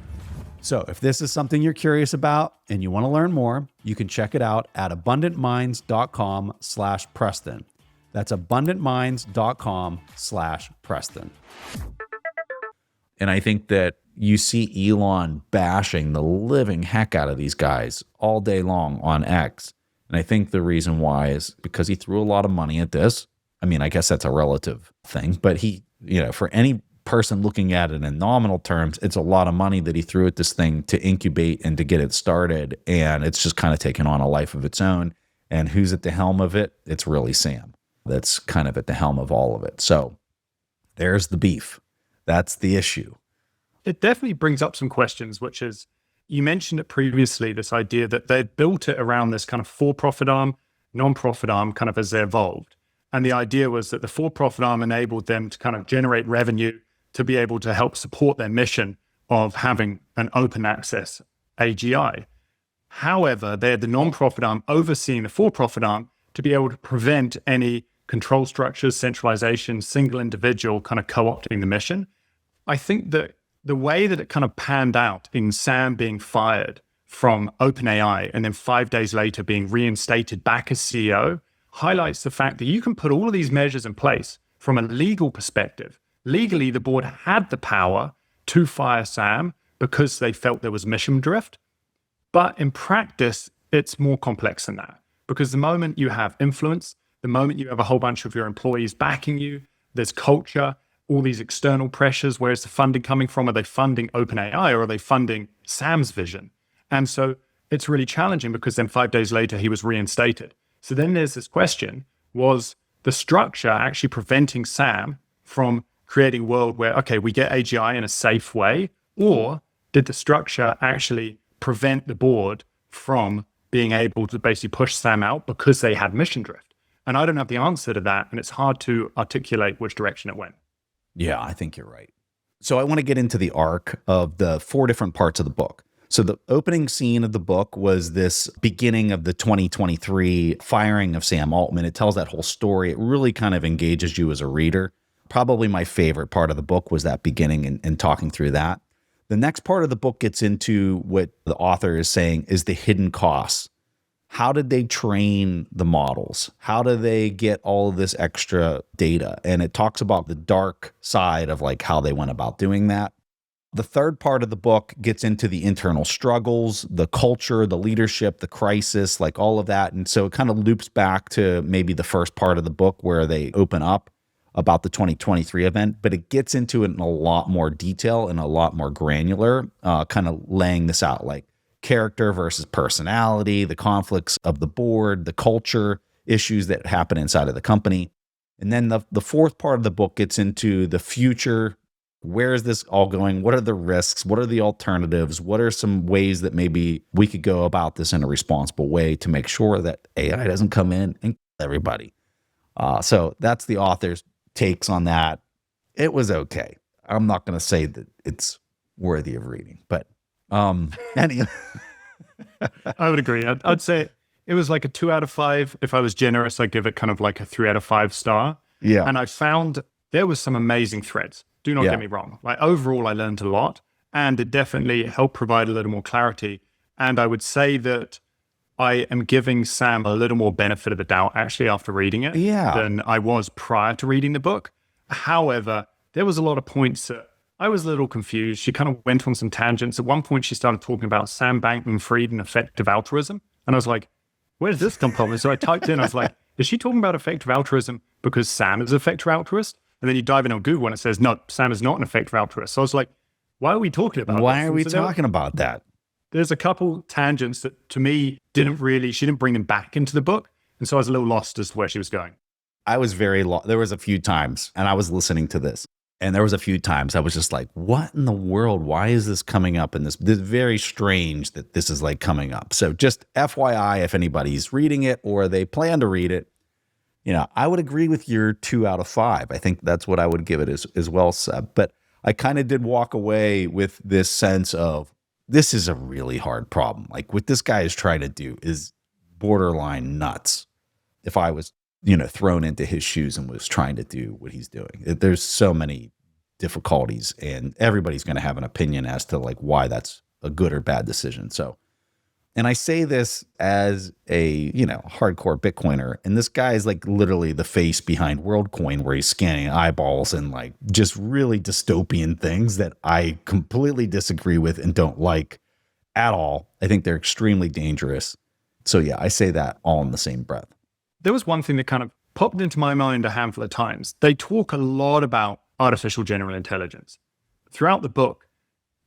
So if this is something you're curious about and you want to learn more, you can check it out at abundantmines.com/Preston. That's abundantmines.com/Preston. And I think that you see Elon bashing the living heck out of these guys all day long on X. And I think the reason why is because he threw a lot of money at this. I mean, I guess that's a relative thing, but he, for any person looking at it in nominal terms, it's a lot of money that he threw at this thing to incubate and to get it started. And it's just kind of taken on a life of its own. And who's at the helm of it? It's really Sam. That's kind of at the helm of all of it. So there's the beef. That's the issue. It definitely brings up some questions, which is, you mentioned it previously, this idea that they'd built it around this kind of for-profit arm, non-profit arm kind of as they evolved. And the idea was that the for-profit arm enabled them to kind of generate revenue to be able to help support their mission of having an open access AGI. However, they had the non-profit arm overseeing the for-profit arm to be able to prevent any control structures, centralization, single individual kind of co-opting the mission. I think that the way that it kind of panned out in Sam being fired from OpenAI and then 5 days later being reinstated back as CEO highlights the fact that you can put all of these measures in place from a legal perspective. Legally, the board had the power to fire Sam because they felt there was mission drift. But in practice, it's more complex than that. Because the moment you have influence, the moment you have a whole bunch of your employees backing you, there's culture, all these external pressures. Where's the funding coming from? Are they funding OpenAI or are they funding Sam's vision? And so it's really challenging because then 5 days later, he was reinstated. So then there's this question, was the structure actually preventing Sam from creating a world where, okay, we get AGI in a safe way, or did the structure actually prevent the board from being able to basically push Sam out because they had mission drift? And I don't have the answer to that, and it's hard to articulate which direction it went. Yeah, I think you're right. So I want to get into the arc of the 4 different parts of the book. So the opening scene of the book was this beginning of the 2023 firing of Sam Altman. It tells that whole story. It really kind of engages you as a reader. Probably my favorite part of the book was that beginning and talking through that. The next part of the book gets into what the author is saying is the hidden costs. How did they train the models? How do they get all of this extra data? And it talks about the dark side of like how they went about doing that. The third part of the book gets into the internal struggles, the culture, the leadership, the crisis, like all of that. And so it kind of loops back to maybe the first part of the book where they open up about the 2023 event, but it gets into it in a lot more detail and a lot more granular, kind of laying this out, like character versus personality, the conflicts of the board, the culture issues that happen inside of the company. And then the fourth part of the book gets into the future. Where is this all going? What are the risks? What are the alternatives? What are some ways that maybe we could go about this in a responsible way to make sure that AI doesn't come in and kill everybody? So that's the author's takes on that. It was okay. I'm not going to say that it's worthy of reading, but anyway. I would agree. I'd say it was like a 2 out of 5. If I was generous, I'd give it kind of like a 3 out of 5 star. Yeah. And I found there was some amazing threads. Do not get me wrong. Like overall, I learned a lot, and it definitely helped provide a little more clarity. And I would say that I am giving Sam a little more benefit of the doubt actually after reading it than I was prior to reading the book. However, there was a lot of points that I was a little confused. She kind of went on some tangents. At one point, she started talking about Sam Bankman-Fried and effective altruism. And I was like, where did this come from? And so I typed in, I was like, is she talking about effective altruism because Sam is an effective altruist? And then you dive in on Google and it says, no, Sam is not an effective altruist. So I was like, why are we talking about Why this? are we talking about that? There's a couple tangents that to me she didn't bring them back into the book. And so I was a little lost as to where she was going. I was very lost. There was a few times, and I was listening to this, and there was a few times I was just like, what in the world? Why is this coming up in this? This is very strange that this is like coming up. So just FYI, if anybody's reading it or they plan to read it, I would agree with your 2 out of 5. I think that's what I would give it as well, Seb. But I kind of did walk away with this sense of this is a really hard problem. Like what this guy is trying to do is borderline nuts. If I was, thrown into his shoes and was trying to do what he's doing, there's so many difficulties, and everybody's going to have an opinion as to like why that's a good or bad decision. So. And I say this as a, hardcore Bitcoiner. And this guy is like literally the face behind WorldCoin, where he's scanning eyeballs and like just really dystopian things that I completely disagree with and don't like at all. I think they're extremely dangerous. So yeah, I say that all in the same breath. There was one thing that kind of popped into my mind a handful of times. They talk a lot about artificial general intelligence. Throughout the book,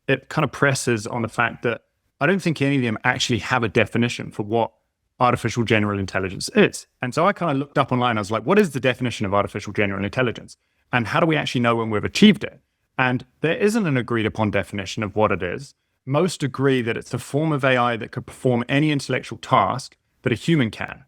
it kind of presses on the fact that I don't think any of them actually have a definition for what artificial general intelligence is. And so I kind of looked up online. I was like, what is the definition of artificial general intelligence? And how do we actually know when we've achieved it? And there isn't an agreed upon definition of what it is. Most agree that it's a form of AI that could perform any intellectual task that a human can.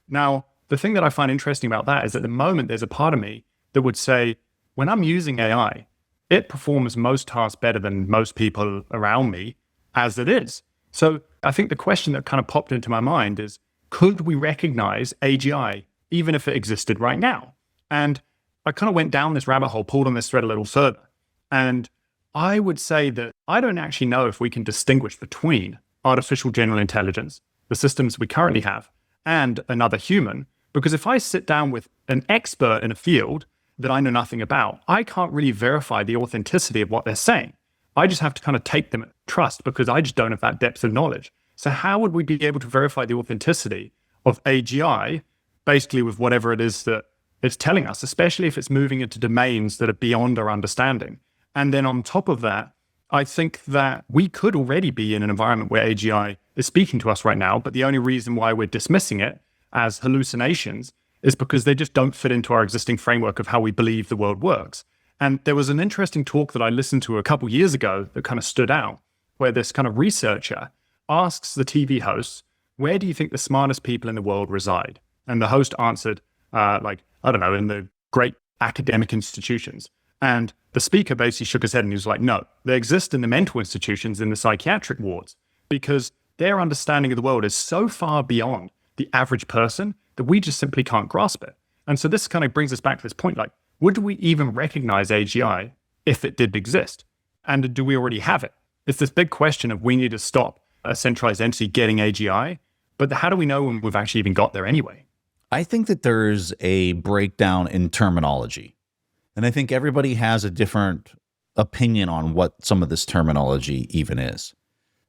Now, the thing that I find interesting about that is at the moment, there's a part of me that would say, when I'm using AI, it performs most tasks better than most people around me as it is. So I think the question that kind of popped into my mind is, could we recognize AGI even if it existed right now? And I kind of went down this rabbit hole, pulled on this thread a little further. And I would say that I don't actually know if we can distinguish between artificial general intelligence, the systems we currently have, and another human. Because if I sit down with an expert in a field that I know nothing about, I can't really verify the authenticity of what they're saying. I just have to kind of take them at trust because I just don't have that depth of knowledge. So how would we be able to verify the authenticity of AGI, basically with whatever it is that it's telling us, especially if it's moving into domains that are beyond our understanding? And then on top of that, I think that we could already be in an environment where AGI is speaking to us right now, but the only reason why we're dismissing it as hallucinations is because they just don't fit into our existing framework of how we believe the world works. And there was an interesting talk that I listened to a couple years ago that kind of stood out, where this kind of researcher asks the TV hosts, where do you think the smartest people in the world reside? And the host answered, I don't know, in the great academic institutions. And the speaker basically shook his head and he was like, no, they exist in the mental institutions, in the psychiatric wards, because their understanding of the world is so far beyond the average person that we just simply can't grasp it. And so this kind of brings us back to this point, like, would we even recognize AGI if it did exist? And do we already have it? It's this big question of we need to stop a centralized entity getting AGI, but how do we know when we've actually even got there anyway? I think that there's a breakdown in terminology. And I think everybody has a different opinion on what some of this terminology even is.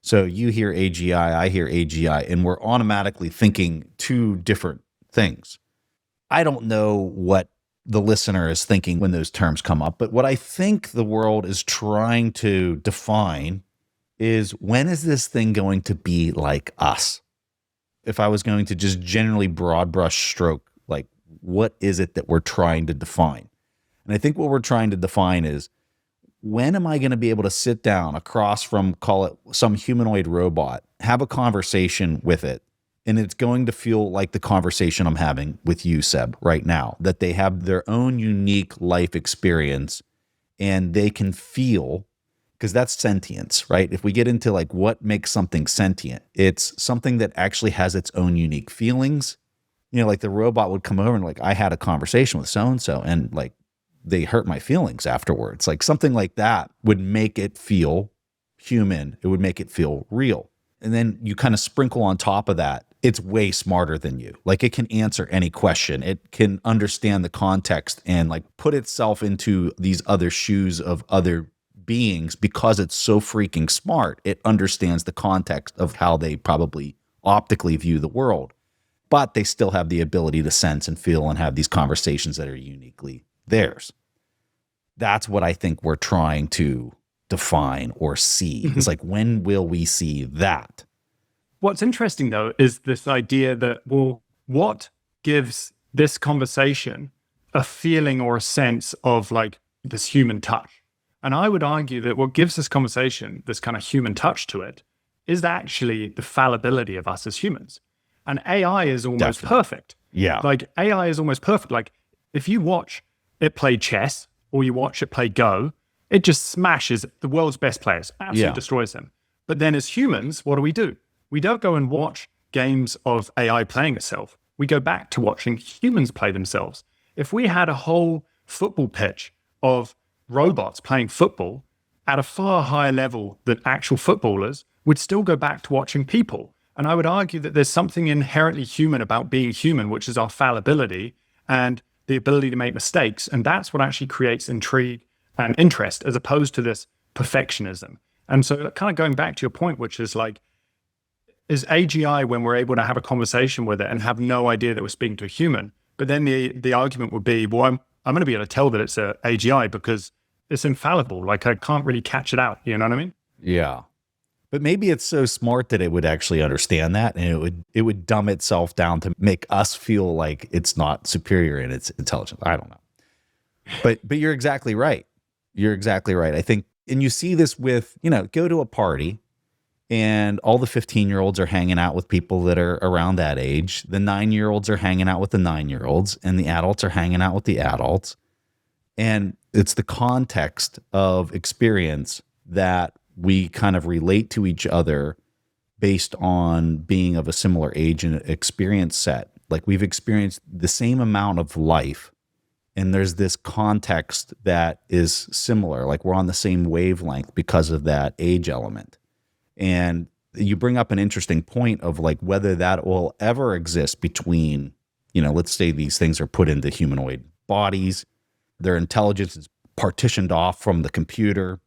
So you hear AGI, I hear AGI, and we're automatically thinking two different things. I don't know what the listener is thinking when those terms come up, but what I think the world is trying to define is, when is this thing going to be like us? If I was going to just generally broad brush stroke, like, what is it that we're trying to define? And I think what we're trying to define is, when am I going to be able to sit down across from, call it some humanoid robot, have a conversation with it, and it's going to feel like the conversation I'm having with you, Seb, right now, that they have their own unique life experience and they can feel, because that's sentience, right? If we get into like what makes something sentient, it's something that actually has its own unique feelings. You know, like the robot would come over and like, I had a conversation with so-and-so and like, they hurt my feelings afterwards. Like something like that would make it feel human. It would make it feel real. And then you kind of sprinkle on top of that, it's way smarter than you. Like it can answer any question. It can understand the context and like put itself into these other shoes of other beings because it's so freaking smart. It understands the context of how they probably optically view the world, but they still have the ability to sense and feel and have these conversations that are uniquely theirs. That's what I think we're trying to define or see. It's like, when will we see that? What's interesting, though, is this idea that, well, what gives this conversation a feeling or a sense of like this human touch? And I would argue that what gives this conversation this kind of human touch to it is actually the fallibility of us as humans. And AI is almost perfect. Yeah. Like AI is almost perfect. Like if you watch it play chess or you watch it play Go, it just smashes the world's best players, absolutely destroys them. But then as humans, what do? We don't go and watch games of AI playing itself. We go back to watching humans play themselves. If we had a whole football pitch of robots playing football at a far higher level than actual footballers, we'd still go back to watching people. And I would argue that there's something inherently human about being human, which is our fallibility and the ability to make mistakes. And that's what actually creates intrigue and interest, as opposed to this perfectionism. And so kind of going back to your point, which is like, is AGI when we're able to have a conversation with it and have no idea that we're speaking to a human? But then the argument would be, well, I'm going to be able to tell that it's a AGI because it's infallible. Like I can't really catch it out. You know what I mean? Yeah. But maybe it's so smart that it would actually understand that, and it would dumb itself down to make us feel like it's not superior in its intelligence. I don't know. But you're exactly right. You're exactly right. I think, and you see this with, go to a party and all the 15-year-olds are hanging out with people that are around that age. The 9-year-olds are hanging out with the 9-year-olds, and the adults are hanging out with the adults. And it's the context of experience that we kind of relate to each other based on being of a similar age and experience set. Like we've experienced the same amount of life, and there's this context that is similar. Like we're on the same wavelength because of that age element. And you bring up an interesting point of like whether that will ever exist between, let's say these things are put into humanoid bodies, their intelligence is partitioned off from the computer.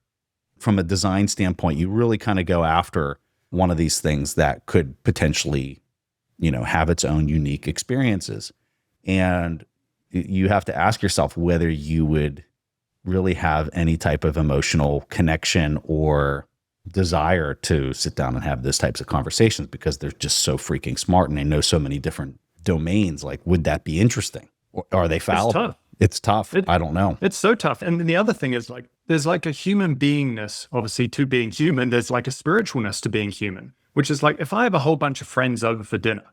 From a design standpoint, you really kind of go after one of these things that could potentially, have its own unique experiences. And you have to ask yourself whether you would really have any type of emotional connection or desire to sit down and have these types of conversations, because they're just so freaking smart and they know so many different domains. Like, would that be interesting? Or are they fallible? It's tough. I don't know. It's so tough. And then the other thing is, like, there's like a human beingness, obviously, to being human. There's like a spiritualness to being human, which is like, if I have a whole bunch of friends over for dinner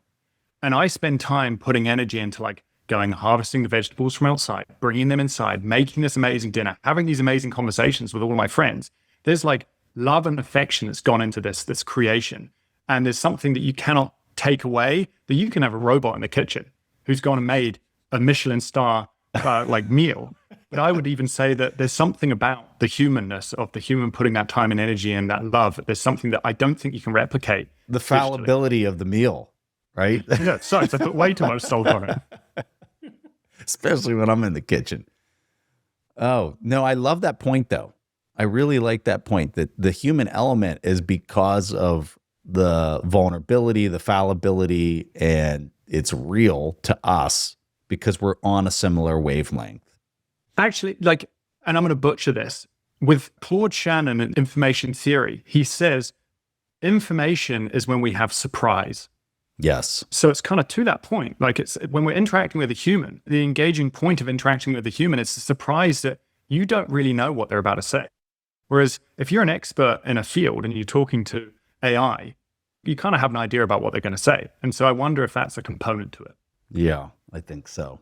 and I spend time putting energy into like going harvesting the vegetables from outside, bringing them inside, making this amazing dinner, having these amazing conversations with all my friends, there's like love and affection that's gone into this creation. And there's something that you cannot take away, that you can have a robot in the kitchen who's gone and made a Michelin star like meal. But I would even say that there's something about the humanness of the human putting that time and energy and that love. There's something that I don't think you can replicate. The fallibility of the meal, right? Yeah, sorry, I put way too much salt on it. Especially when I'm in the kitchen. Oh, no, I love that point though. I really like that point, that the human element is because of the vulnerability, the fallibility, and it's real to us because we're on a similar wavelength. Actually, like, and I'm going to butcher this, with Claude Shannon in information theory, he says information is when we have surprise. Yes. So it's kind of to that point, like, it's when we're interacting with a human, the engaging point of interacting with a human is the surprise that you don't really know what they're about to say. Whereas if you're an expert in a field and you're talking to AI, you kind of have an idea about what they're going to say. And so I wonder if that's a component to it. Yeah, I think so.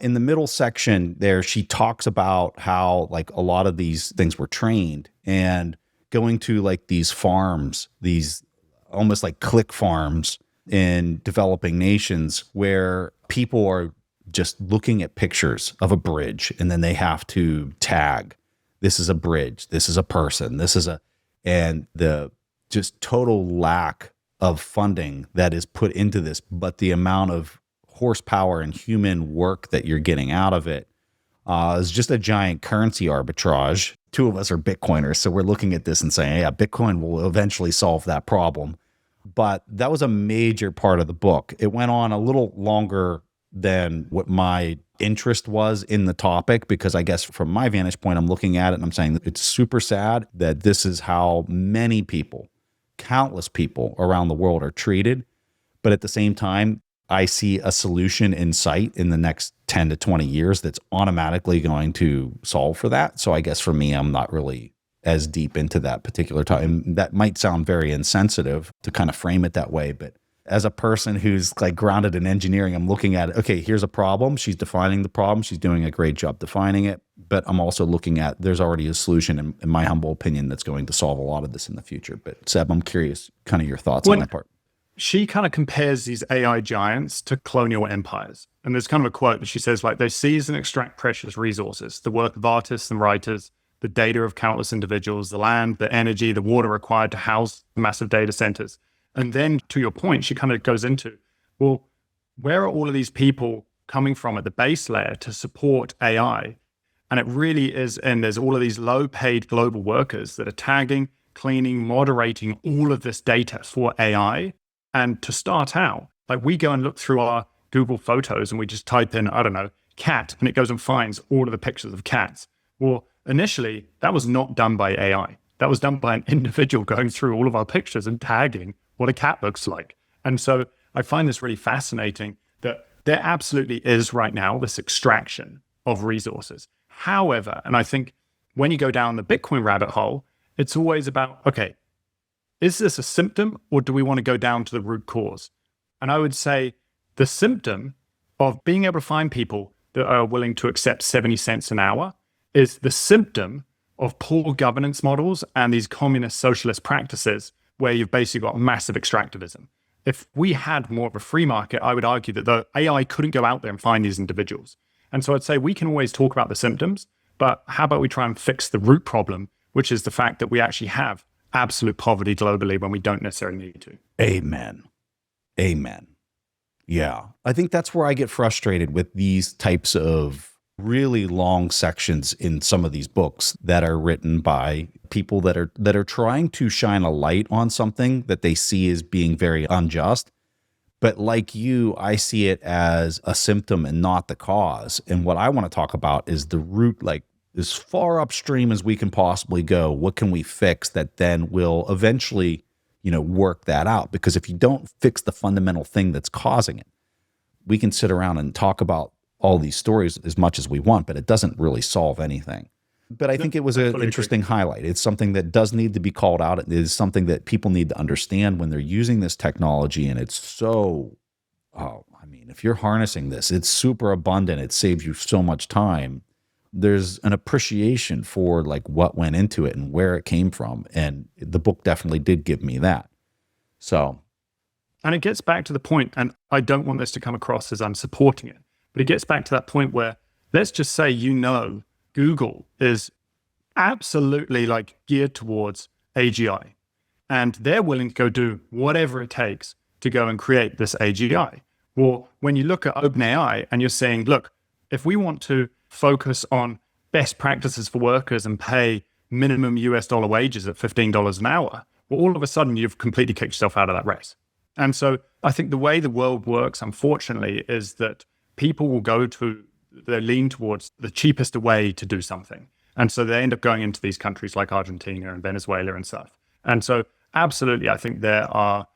In the middle section there, she talks about how like a lot of these things were trained, and going to like these farms, these almost like click farms in developing nations where people are just looking at pictures of a bridge, and then they have to tag, this is a bridge, this is a person, and the just total lack of funding that is put into this, but the amount of horsepower and human work that you're getting out of it is just a giant currency arbitrage. Two of us are Bitcoiners, so we're looking at this and saying, yeah, Bitcoin will eventually solve that problem. But that was a major part of the book. It went on a little longer than what my interest was in the topic, because I guess from my vantage point, I'm looking at it and I'm saying that it's super sad that this is how many people, countless people around the world are treated. But at the same time, I see a solution in sight in the next 10 to 20 years that's automatically going to solve for that. So I guess for me, I'm not really as deep into that particular time. That might sound very insensitive to kind of frame it that way, but as a person who's like grounded in engineering, I'm looking at it. Okay, here's a problem. She's defining the problem. She's doing a great job defining it. But I'm also looking at, there's already a solution, in my humble opinion, that's going to solve a lot of this in the future. But Seb, I'm curious kind of your thoughts on that part. She kind of compares these AI giants to colonial empires. And there's kind of a quote that she says, like, they seize and extract precious resources, the work of artists and writers, the data of countless individuals, the land, the energy, the water required to house massive data centers. And then to your point, she kind of goes into, well, where are all of these people coming from at the base layer to support AI? And it really is, and there's all of these low paid global workers that are tagging, cleaning, moderating all of this data for AI. And to start out, like, we go and look through our Google Photos and we just type in, I don't know, cat, and it goes and finds all of the pictures of cats. Well, initially, that was not done by AI. That was done by an individual going through all of our pictures and tagging what a cat looks like. And so I find this really fascinating that there absolutely is right now this extraction of resources. However, and I think when you go down the Bitcoin rabbit hole, it's always about, okay, is this a symptom or do we want to go down to the root cause? And I would say the symptom of being able to find people that are willing to accept 70 cents an hour is the symptom of poor governance models and these communist socialist practices where you've basically got massive extractivism. If we had more of a free market, I would argue that the AI couldn't go out there and find these individuals. And so I'd say we can always talk about the symptoms, but how about we try and fix the root problem, which is the fact that we actually have absolute poverty globally when we don't necessarily need to. Amen. Amen. Yeah. I think that's where I get frustrated with these types of really long sections in some of these books that are written by people that are trying to shine a light on something that they see as being very unjust. But like you, I see it as a symptom and not the cause. And what I want to talk about is the root, like as far upstream as we can possibly go. What can we fix that then will eventually, work that out? Because if you don't fix the fundamental thing that's causing it, we can sit around and talk about all these stories as much as we want, but it doesn't really solve anything. But I think it was an interesting highlight. It's something that does need to be called out. It is something that people need to understand when they're using this technology. And it's so, if you're harnessing this, it's super abundant. It saves you so much time. There's an appreciation for like what went into it and where it came from. And the book definitely did give me that. So. And it gets back to the point, and I don't want this to come across as I'm supporting it, but it gets back to that point where let's just say, Google is absolutely like geared towards AGI, and they're willing to go do whatever it takes to go and create this AGI. Well, when you look at OpenAI and you're saying, look, if we want to focus on best practices for workers and pay minimum US dollar wages at $15 an hour, well, all of a sudden you've completely kicked yourself out of that race. And so I think the way the world works, unfortunately, is that people will they lean towards the cheapest way to do something. And so they end up going into these countries like Argentina and Venezuela and stuff. And so absolutely, I think there are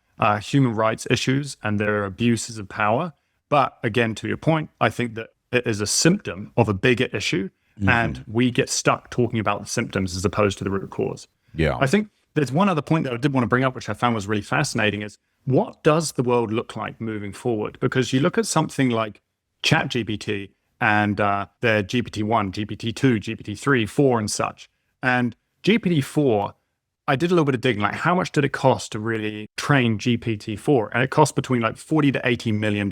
human rights issues and there are abuses of power. But again, to your point, I think that it is a symptom of a bigger issue. Mm-hmm. And we get stuck talking about the symptoms as opposed to the root cause. Yeah. I think there's one other point that I did want to bring up, which I found was really fascinating, is what does the world look like moving forward? Because you look at something like ChatGPT and their GPT-1, GPT-2, GPT-3, 4 and such. And GPT-4, I did a little bit of digging, like how much did it cost to really train GPT-4? And it cost between like $40 to $80 million.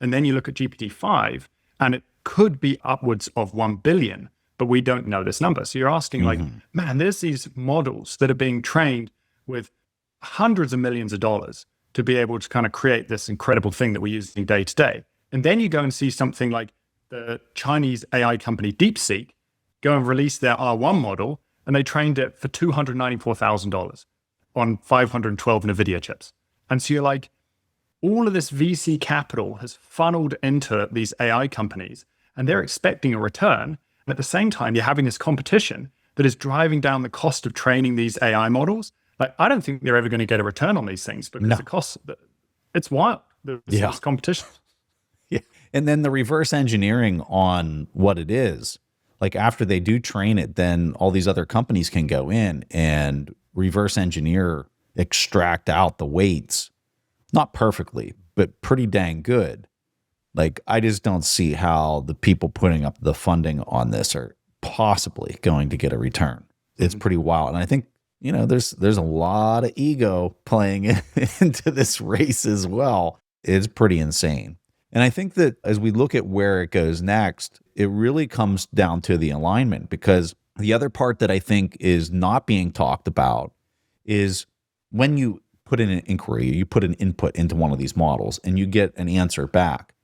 And then you look at GPT-5 and it could be upwards of 1 billion, but we don't know this number. So you're asking like, man, there's these models that are being trained with hundreds of millions of dollars to be able to kind of create this incredible thing that we're using day to day. And then you go and see something like the Chinese AI company DeepSeek go and release their R1 model, and they trained it for $294,000 on 512 NVIDIA chips. And so you're like, all of this VC capital has funneled into these AI companies, and they're expecting a return. And at the same time, you're having this competition that is driving down the cost of training these AI models. Like, I don't think they're ever going to get a return on these things because the cost, it's wild. This competition. Yeah. And then the reverse engineering on what it is, like after they do train it, then all these other companies can go in and reverse engineer, extract out the weights, not perfectly, but pretty dang good. Like, I just don't see how the people putting up the funding on this are possibly going to get a return. It's pretty wild. And I think, there's a lot of ego playing into this race as well. It's pretty insane. And I think that as we look at where it goes next, it really comes down to the alignment, because the other part that I think is not being talked about is when you put in an inquiry, you put an input into one of these models and you get an answer back.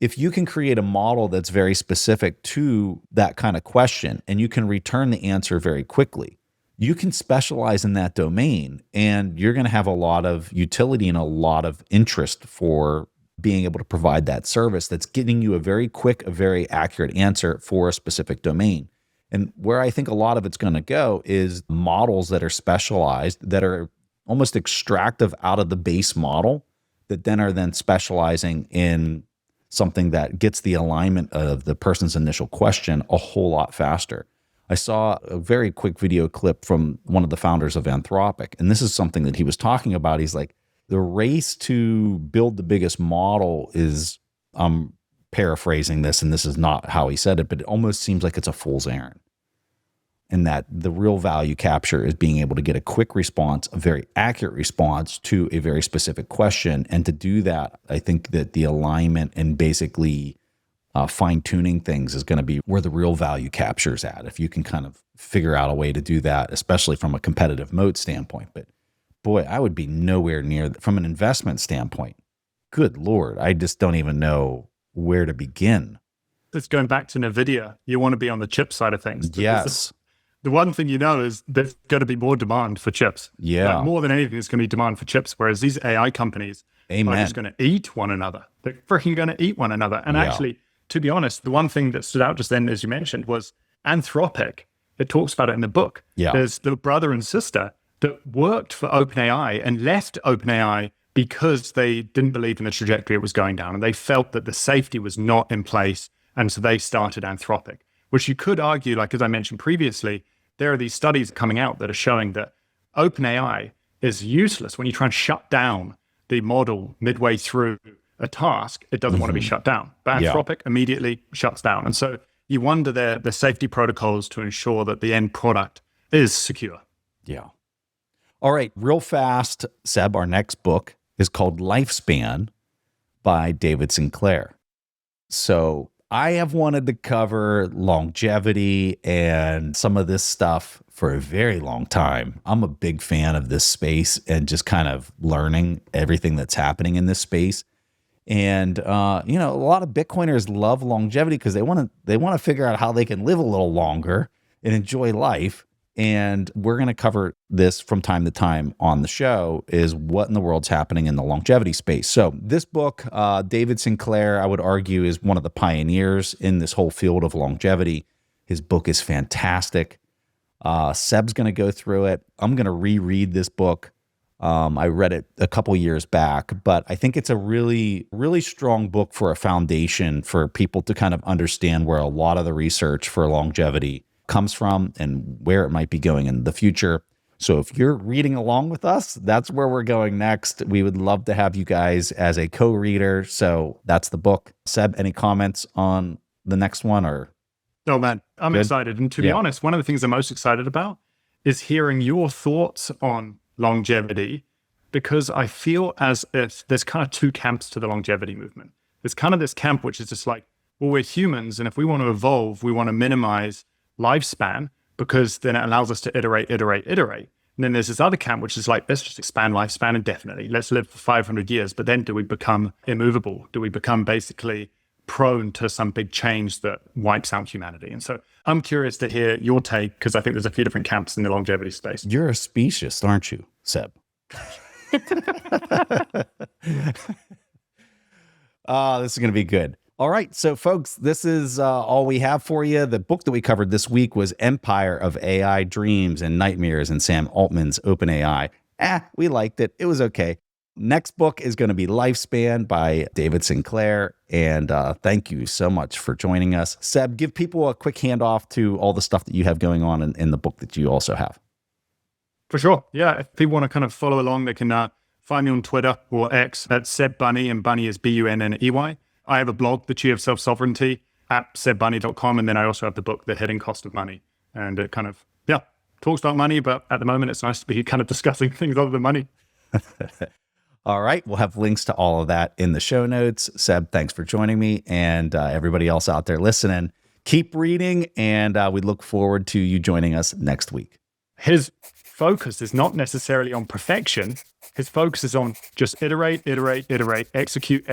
If you can create a model that's very specific to that kind of question and you can return the answer very quickly, you can specialize in that domain and you're going to have a lot of utility and a lot of interest for being able to provide that service that's getting you a very quick, a very accurate answer for a specific domain. And where I think a lot of it's going to go is models that are specialized, that are almost extractive out of the base model, that then are then specializing in something that gets the alignment of the person's initial question a whole lot faster. I saw a very quick video clip from one of the founders of Anthropic, and this is something that he was talking about. He's like, the race to build the biggest model is, I'm paraphrasing this, and this is not how he said it, but it almost seems like it's a fool's errand. And that the real value capture is being able to get a quick response, a very accurate response to a very specific question. And to do that, I think that the alignment and basically fine-tuning things is going to be where the real value capture is at. If you can kind of figure out a way to do that, especially from a competitive mode standpoint. But boy, I would be nowhere near, from an investment standpoint, good Lord, I just don't even know where to begin It's going back to NVIDIA. You want to be on the chip side of things. Yes. The one thing you know is there's going to be more demand for chips. Yeah. Like more than anything, there's going to be demand for chips, whereas these AI companies are just going to eat one another. They're freaking going to eat one another. And actually, to be honest, the one thing that stood out just then, as you mentioned, was Anthropic. It talks about it in the book. Yeah. There's the brother and sister that worked for OpenAI and left OpenAI because they didn't believe in the trajectory it was going down. And they felt that the safety was not in place. And so they started Anthropic, which you could argue, like as I mentioned previously, there are these studies coming out that are showing that OpenAI is useless when you try and shut down the model midway through a task. It doesn't want to be shut down. But Anthropic immediately shuts down. And so you wonder the safety protocols to ensure that the end product is secure. Yeah. All right, real fast, Seb, our next book is called Lifespan by David Sinclair. So I have wanted to cover longevity and some of this stuff for a very long time. I'm a big fan of this space and just kind of learning everything that's happening in this space. And a lot of Bitcoiners love longevity because they want to figure out how they can live a little longer and enjoy life. And we're going to cover this from time to time on the show, is what in the world's happening in the longevity space. So this book, David Sinclair, I would argue, is one of the pioneers in this whole field of longevity. His book is fantastic. Seb's going to go through it. I'm going to reread this book. I read it a couple years back, but I think it's a really, really strong book for a foundation for people to kind of understand where a lot of the research for longevity comes from and where it might be going in the future. So if you're reading along with us, that's where we're going next. We would love to have you guys as a co-reader. So that's the book. Seb, any comments on the next one? Or no, man, I'm excited. And to be honest, one of the things I'm most excited about is hearing your thoughts on longevity, because I feel as if there's kind of two camps to the longevity movement. There's kind of this camp which is just like, well, we're humans, and if we want to evolve, we want to minimize lifespan, because then it allows us to iterate. And then there's this other camp, which is like, let's just expand lifespan indefinitely. Let's live for 500 years. But then do we become immovable? Do we become basically prone to some big change that wipes out humanity? And so I'm curious to hear your take, because I think there's a few different camps in the longevity space. You're a speciesist, aren't you, Seb? This is going to be good. All right, so folks, this is all we have for you. The book that we covered this week was Empire of AI Dreams and Nightmares in Sam Altman's OpenAI. We liked it. It was okay. Next book is going to be Lifespan by David Sinclair. And thank you so much for joining us. Seb, give people a quick handoff to all the stuff that you have going on in the book that you also have. For sure. Yeah, if people want to kind of follow along, they can find me on Twitter or X at Seb Bunney, and Bunney is Bunney. I have a blog, The Chi of Self-Sovereignty, at sebbunny.com. And then I also have the book, The Hidden Cost of Money. And it kind of, talks about money, but at the moment it's nice to be kind of discussing things other than money. All right. We'll have links to all of that in the show notes. Seb, thanks for joining me. And everybody else out there listening, keep reading. And we look forward to you joining us next week. His focus is not necessarily on perfection. His focus is on just iterate, execute.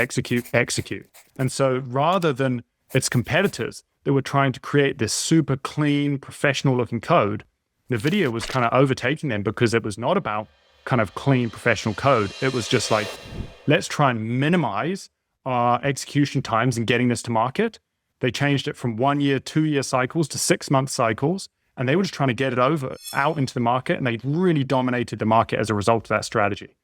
And so rather than its competitors that were trying to create this super clean, professional looking code, NVIDIA was kind of overtaking them because it was not about kind of clean, professional code. It was just like, let's try and minimize our execution times in getting this to market. They changed it from 1 year, 2 year cycles to 6 month cycles. And they were just trying to get it out into the market. And they really dominated the market as a result of that strategy.